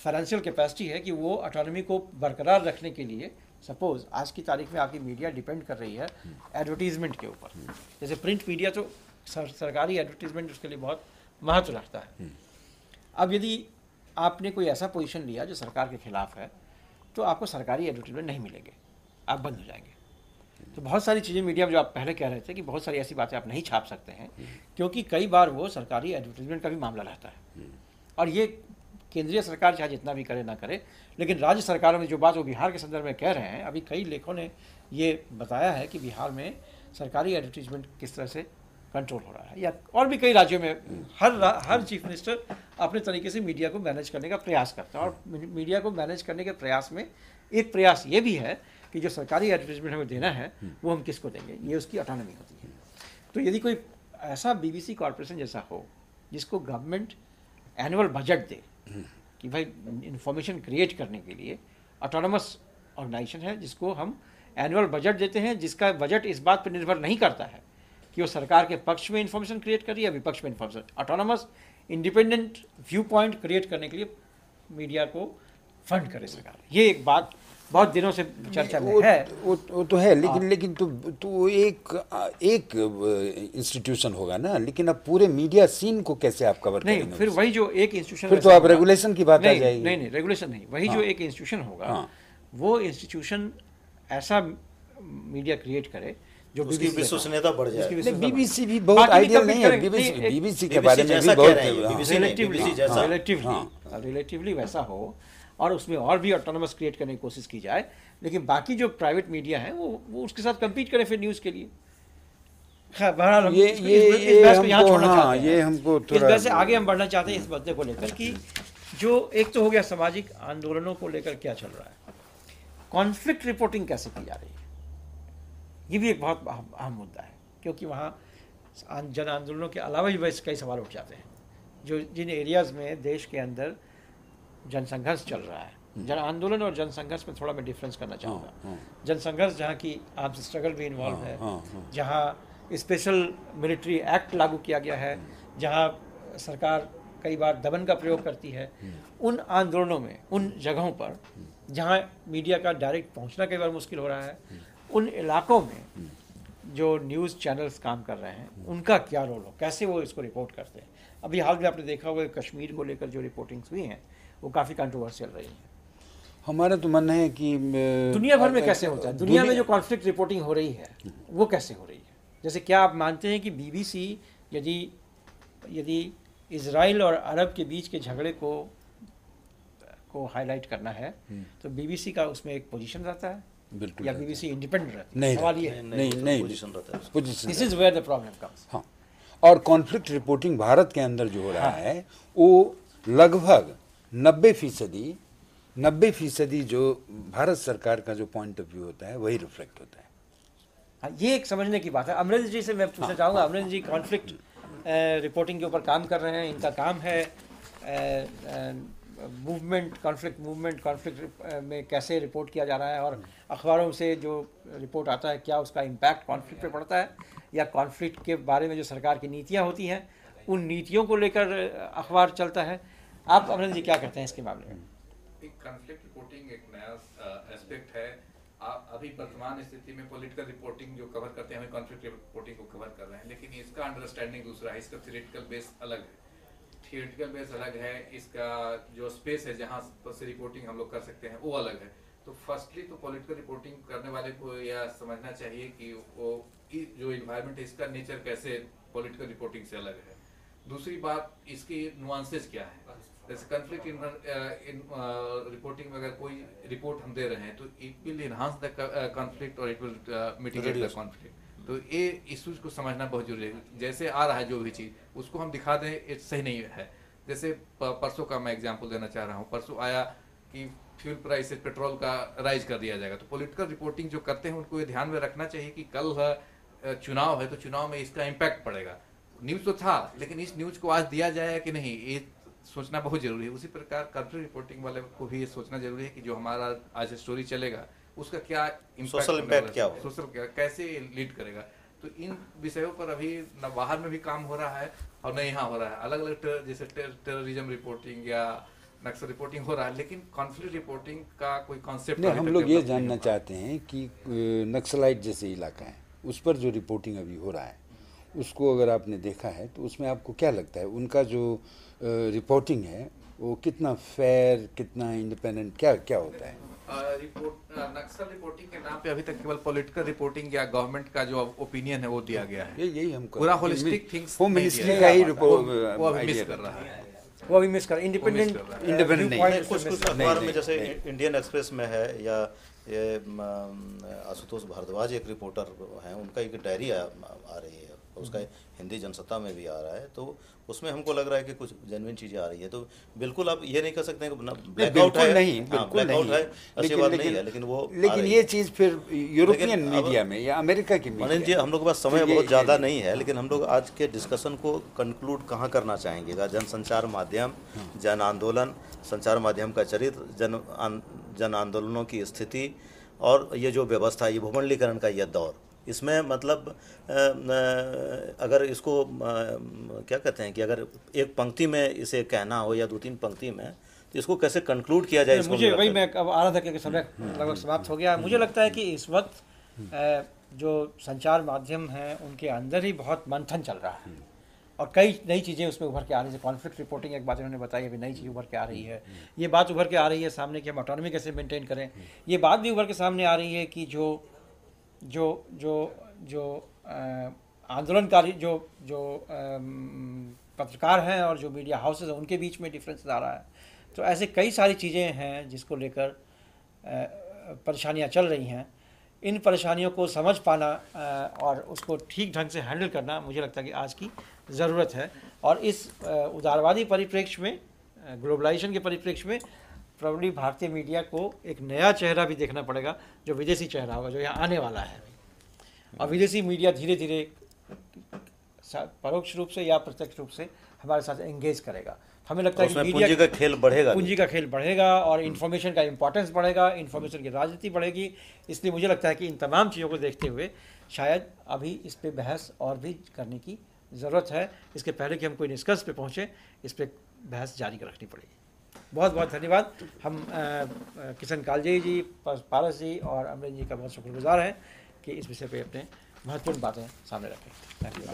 फाइनेंशियल कैपेसिटी है कि वो ऑटोनॉमी को बरकरार रखने के लिए, सपोज आज की तारीख में आपकी मीडिया डिपेंड कर रही है एडवर्टीजमेंट के ऊपर। जैसे प्रिंट मीडिया तो सरकारी एडवर्टीजमेंट उसके लिए बहुत महत्व रखता है। अब यदि आपने कोई ऐसा पोजीशन लिया जो सरकार के खिलाफ है, तो आपको सरकारी एडवर्टीजमेंट नहीं मिलेंगे, आप बंद हो जाएंगे। तो बहुत सारी चीज़ें मीडिया में जो आप पहले कह रहे थे कि बहुत सारी ऐसी बातें आप नहीं छाप सकते हैं, क्योंकि कई बार वो सरकारी एडवर्टीजमेंट का भी मामला रहता है। और ये केंद्रीय सरकार चाहे जितना भी करे ना करे, लेकिन राज्य सरकारों में जो बात वो बिहार के संदर्भ में कह रहे हैं, अभी कई लेखों ने ये बताया है कि बिहार में सरकारी एडवर्टीजमेंट किस तरह से कंट्रोल हो रहा है, या और भी कई राज्यों में हर चीफ मिनिस्टर अपने तरीके से मीडिया को मैनेज करने का प्रयास करता है। और मीडिया को मैनेज करने के प्रयास में एक प्रयास ये भी है कि जो सरकारी एडवर्टीजमेंट हमें देना है वो हम किसको देंगे, ये उसकी ऑटोनॉमी होती है। तो यदि कोई ऐसा BBC कॉर्पोरेशन जैसा हो जिसको गवर्नमेंट एनुअल बजट दे कि भाई इंफॉर्मेशन क्रिएट करने के लिए ऑटोनमस ऑर्गेनाइजेशन है, जिसको हम एनुअल बजट देते हैं, जिसका बजट इस बात पर निर्भर नहीं करता है कि वो सरकार के पक्ष में इंफॉर्मेशन क्रिएट कर रही है या विपक्ष में information, autonomous independent view point create करने के लिए मीडिया को फंड करे सरकार। ये एक बात बहुत दिनों से चर्चा में वो है। वो तो है, लेकिन तो एक इंस्टीट्यूशन होगा ना, लेकिन अब पूरे मीडिया सीन को कैसे आप कवर नहीं, करेंगे? फिर वही जो एक इंस्टीट्यूशन, फिर तो आप रेगुलेशन की बात आ जाएगी। नहीं, रेगुलेशन नहीं, वही जो एक इंस्टीट्यूशन होगा, हाँ। वो इंस्टीट्यूशन ऐसा मीडिया क्रिएट करे जो उसकी विश्वसनीयता बढ़ जाए। बीबीसी भी बहुत आइडियल नहीं है, बीबीसी के बारे में भी बहुत रिलेटिवली वैसा हो, और उसमें और भी ऑटोनमस क्रिएट करने की कोशिश की जाए, लेकिन बाकी जो प्राइवेट मीडिया है वो उसके साथ कम्पीट करें फिर न्यूज़ के लिए। बहरहाल हम इस बहस को यहाँ छोड़ना चाहते हैं, ये हमको इस बहस से आगे हम बढ़ना चाहते हैं इस मुद्दे को लेकर कि जो एक तो हो गया सामाजिक आंदोलनों को लेकर क्या चल रहा है, कॉन्फ्लिक्ट रिपोर्टिंग कैसे की जा रही है, ये भी एक बहुत अहम मुद्दा है, क्योंकि वहाँ जन आंदोलनों के अलावा भी वैसे कई सवाल उठ जाते हैं। जो जिन एरियाज़ में देश के अंदर जनसंघर्ष चल रहा है, जन आंदोलन और जनसंघर्ष में थोड़ा मैं डिफरेंस करना चाहूँगा। जनसंघर्ष जहाँ की आर्म्स स्ट्रगल भी इन्वॉल्व है, जहाँ स्पेशल मिलिट्री एक्ट लागू किया गया है, जहाँ सरकार कई बार दमन का प्रयोग करती है, उन आंदोलनों में, उन जगहों पर जहाँ मीडिया का डायरेक्ट पहुँचना कई बार मुश्किल हो रहा है, उन इलाकों में जो न्यूज़ चैनल्स काम कर रहे हैं, उनका क्या रोल हो, कैसे वो इसको रिपोर्ट करते हैं। अभी हाल में आपने देखा होगा कश्मीर को लेकर जो रिपोर्टिंग्स हुई हैं वो काफ़ी कंट्रोवर्शियल रही है। हमारा तो मानना है कि दुनिया भर में कैसे होता है, दुनिया में जो कॉन्फ्लिक्ट रिपोर्टिंग हो रही है वो कैसे हो रही है। जैसे क्या आप मानते हैं कि बीबीसी यदि इजराइल और अरब के बीच के झगड़े को हाईलाइट करना है तो बीबीसी का उसमें एक पोजीशन रहता है, बिल्कुल, या बीबीसी इंडिपेंडेंट रहती है? नहीं, सवाल ये नहीं पोजीशन रहता है। This is where the problem comes. हाँ, और कॉन्फ्लिक्ट रिपोर्टिंग भारत के अंदर जो हो रहा है वो लगभग 90% जो भारत सरकार का जो पॉइंट ऑफ व्यू होता है वही रिफ्लेक्ट होता है। हाँ, ये एक समझने की बात है। अमरेंद्र जी से मैं पूछना चाहूँगा, अमरेंद्र जी कॉन्फ्लिक्ट रिपोर्टिंग के ऊपर काम कर रहे हैं, इनका काम है कॉन्फ्लिक्ट में कैसे रिपोर्ट किया जा रहा है, और अखबारों से जो रिपोर्ट आता है क्या उसका इम्पैक्ट कॉन्फ्लिक्ट पे पड़ता है, या कॉन्फ्लिक्ट के बारे में जो सरकार की नीतियाँ होती हैं उन नीतियों को लेकर अखबार चलता है। आप अमरेंद्र जी क्या करते हैं इसके मामले में? कॉन्फ्लिक्ट रिपोर्टिंग एक नया एस्पेक्ट है। आप अभी वर्तमान स्थिति में पॉलिटिकल रिपोर्टिंग जो कवर करते हैं, हमें कॉन्फ्लिक्ट रिपोर्टिंग को कवर कर रहे हैं, लेकिन इसका अंडरस्टैंडिंग दूसरा है, इसका थियोरेटिकल बेस अलग है। थियोरेटिकल बेस अलग है, इसका जो स्पेस है जहाँ से रिपोर्टिंग हम लोग कर सकते हैं वो अलग है। तो फर्स्टली तो पॉलिटिकल रिपोर्टिंग करने वाले को यह समझना चाहिए कि वो जो इन्वायरमेंट है इसका नेचर कैसे पॉलिटिकल रिपोर्टिंग से अलग है। दूसरी बात, इसकी नुआंसेस क्या है। जैसे कॉन्फ्लिक्ट इन रिपोर्टिंग में अगर कोई रिपोर्ट हम दे रहे हैं तो it will enhance the conflict और it will mitigate the conflict. तो ये इश्यूज को समझना बहुत जरूरी है। जैसे आ रहा है जो भी चीज़ उसको हम दिखा दें, ये सही नहीं है। जैसे परसों का मैं एग्जांपल देना चाह रहा हूँ, परसों आया कि फ्यूल प्राइसेस, पेट्रोल का राइज कर दिया जाएगा। तो पॉलिटिकल रिपोर्टिंग जो करते हैं उनको ये ध्यान में रखना चाहिए कि कल चुनाव है तो चुनाव में इसका इम्पैक्ट पड़ेगा। न्यूज़ तो था, लेकिन इस न्यूज़ को आज दिया जाए कि नहीं, ये सोचना बहुत जरूरी है। उसी प्रकार कॉन्फ्लिक्ट रिपोर्टिंग वाले को भी ये सोचना जरूरी है कि जो हमारा आज स्टोरी चलेगा उसका क्या सोशल इम्पैक्ट क्या हो, सोशल क्या कैसे लीड करेगा। तो इन विषयों पर अभी न बाहर में भी काम हो रहा है और न यहाँ हो रहा है। अलग अलग जैसे टेररिज्म रिपोर्टिंग या नक्सल रिपोर्टिंग हो रहा है, लेकिन कॉन्फ्लिक्ट रिपोर्टिंग का कोई कॉन्सेप्ट नहीं। हम लोग ये जानना चाहते हैं कि नक्सलाइट जैसे इलाका है उस पर जो रिपोर्टिंग अभी हो रहा है उसको अगर आपने देखा है तो उसमें आपको क्या लगता है उनका जो रिपोर्टिंग है वो कितना फेयर, कितना इंडिपेंडेंट, क्या होता है? नक्सल रिपोर्टिंग के नाम पे अभी तक केवल पॉलिटिकल रिपोर्टिंग या गवर्नमेंट का जो ओपिनियन है वो दिया गया है। यही हमको पूरा होलिस्टिक थिंग्स होम मिनिस्ट्री का ही रिपोर्ट वो अभी मिस कर रहा है। वो अभी मिस कर इंडिपेंडेंट नहीं। कुछ अखबार में जैसे इंडियन एक्सप्रेस में है, या ये आशुतोष भारद्वाज एक रिपोर्टर हैं, उनका एक डायरी आ रही है, उसका हिंदी जनसत्ता में भी आ रहा है, तो उसमें हमको लग रहा है कि कुछ जेन्युइन चीज़ें आ रही है। तो बिल्कुल आप ये नहीं कर सकते कि ब्लैकआउट है, बिल्कुल नहीं है, ऐसी बात नहीं है, लेकिन ये चीज़ फिर यूरोपियन मीडिया में या अमेरिका की मीडिया जी, हम लोग के पास समय बहुत ज़्यादा नहीं है, लेकिन हम लोग आज के डिस्कशन को कंक्लूड कहाँ करना चाहेंगे? जनसंचार माध्यम, जन आंदोलन, संचार माध्यम का चरित्र, जन आंदोलनों की स्थिति और ये जो व्यवस्था, ये भूमंडलीकरण का यह दौर, इसमें मतलब अगर इसको क्या कहते हैं कि अगर एक पंक्ति में इसे कहना हो या 2-3 पंक्ति में, इसको कैसे कंक्लूड किया जाए, इसको मुझे वही मैं अब आ रहा था कि समय लगभग समाप्त हो गया। मुझे लगता है कि इस वक्त जो संचार माध्यम हैं उनके अंदर ही बहुत मंथन चल रहा है और कई नई चीज़ें उसमें उभर के आ रही है। कॉन्फ्लिक्ट रिपोर्टिंग एक बात इन्होंने बताई, अभी नई चीज़ उभर के आ रही है। ये बात उभर के आ रही है सामने कि हम ऑटोनॉमी कैसे मेंटेन करें। ये बात भी उभर के सामने आ रही है कि जो जो जो जो आंदोलनकारी जो पत्रकार हैं और जो मीडिया हाउसेज हैं उनके बीच में डिफरेंस आ रहा है। तो ऐसे कई सारी चीज़ें हैं जिसको लेकर परेशानियां चल रही हैं। इन परेशानियों को समझ पाना और उसको ठीक ढंग से हैंडल करना मुझे लगता है कि आज की ज़रूरत है। और इस उदारवादी परिप्रेक्ष्य में, ग्लोबलाइजेशन के परिप्रेक्ष्य में प्रॉब्ली भारतीय मीडिया को एक नया चेहरा भी देखना पड़ेगा, जो विदेशी चेहरा होगा, जो यहाँ आने वाला है। और विदेशी मीडिया धीरे धीरे परोक्ष रूप से या प्रत्यक्ष रूप से हमारे साथ एंगेज करेगा। हमें लगता है कि मीडिया पूंजी का खेल बढ़ेगा, पूंजी का खेल बढ़ेगा और इन्फॉर्मेशन का इम्पोर्टेंस बढ़ेगा, इन्फॉर्मेशन की राजनीति बढ़ेगी। इसलिए मुझे लगता है कि इन तमाम चीज़ों को देखते हुए शायद अभी इस पे बहस और भी करने की ज़रूरत है। इसके पहले कि हम कोई निष्कर्ष पे पहुँचे, इस पर बहस जारी रखनी पड़ेगी। बहुत बहुत धन्यवाद। हम किशन कालजे जी, पारस जी और अमरीन जी का बहुत शुक्रगुजार हैं कि इस विषय पे अपने महत्वपूर्ण बातें सामने रखें। Thank you.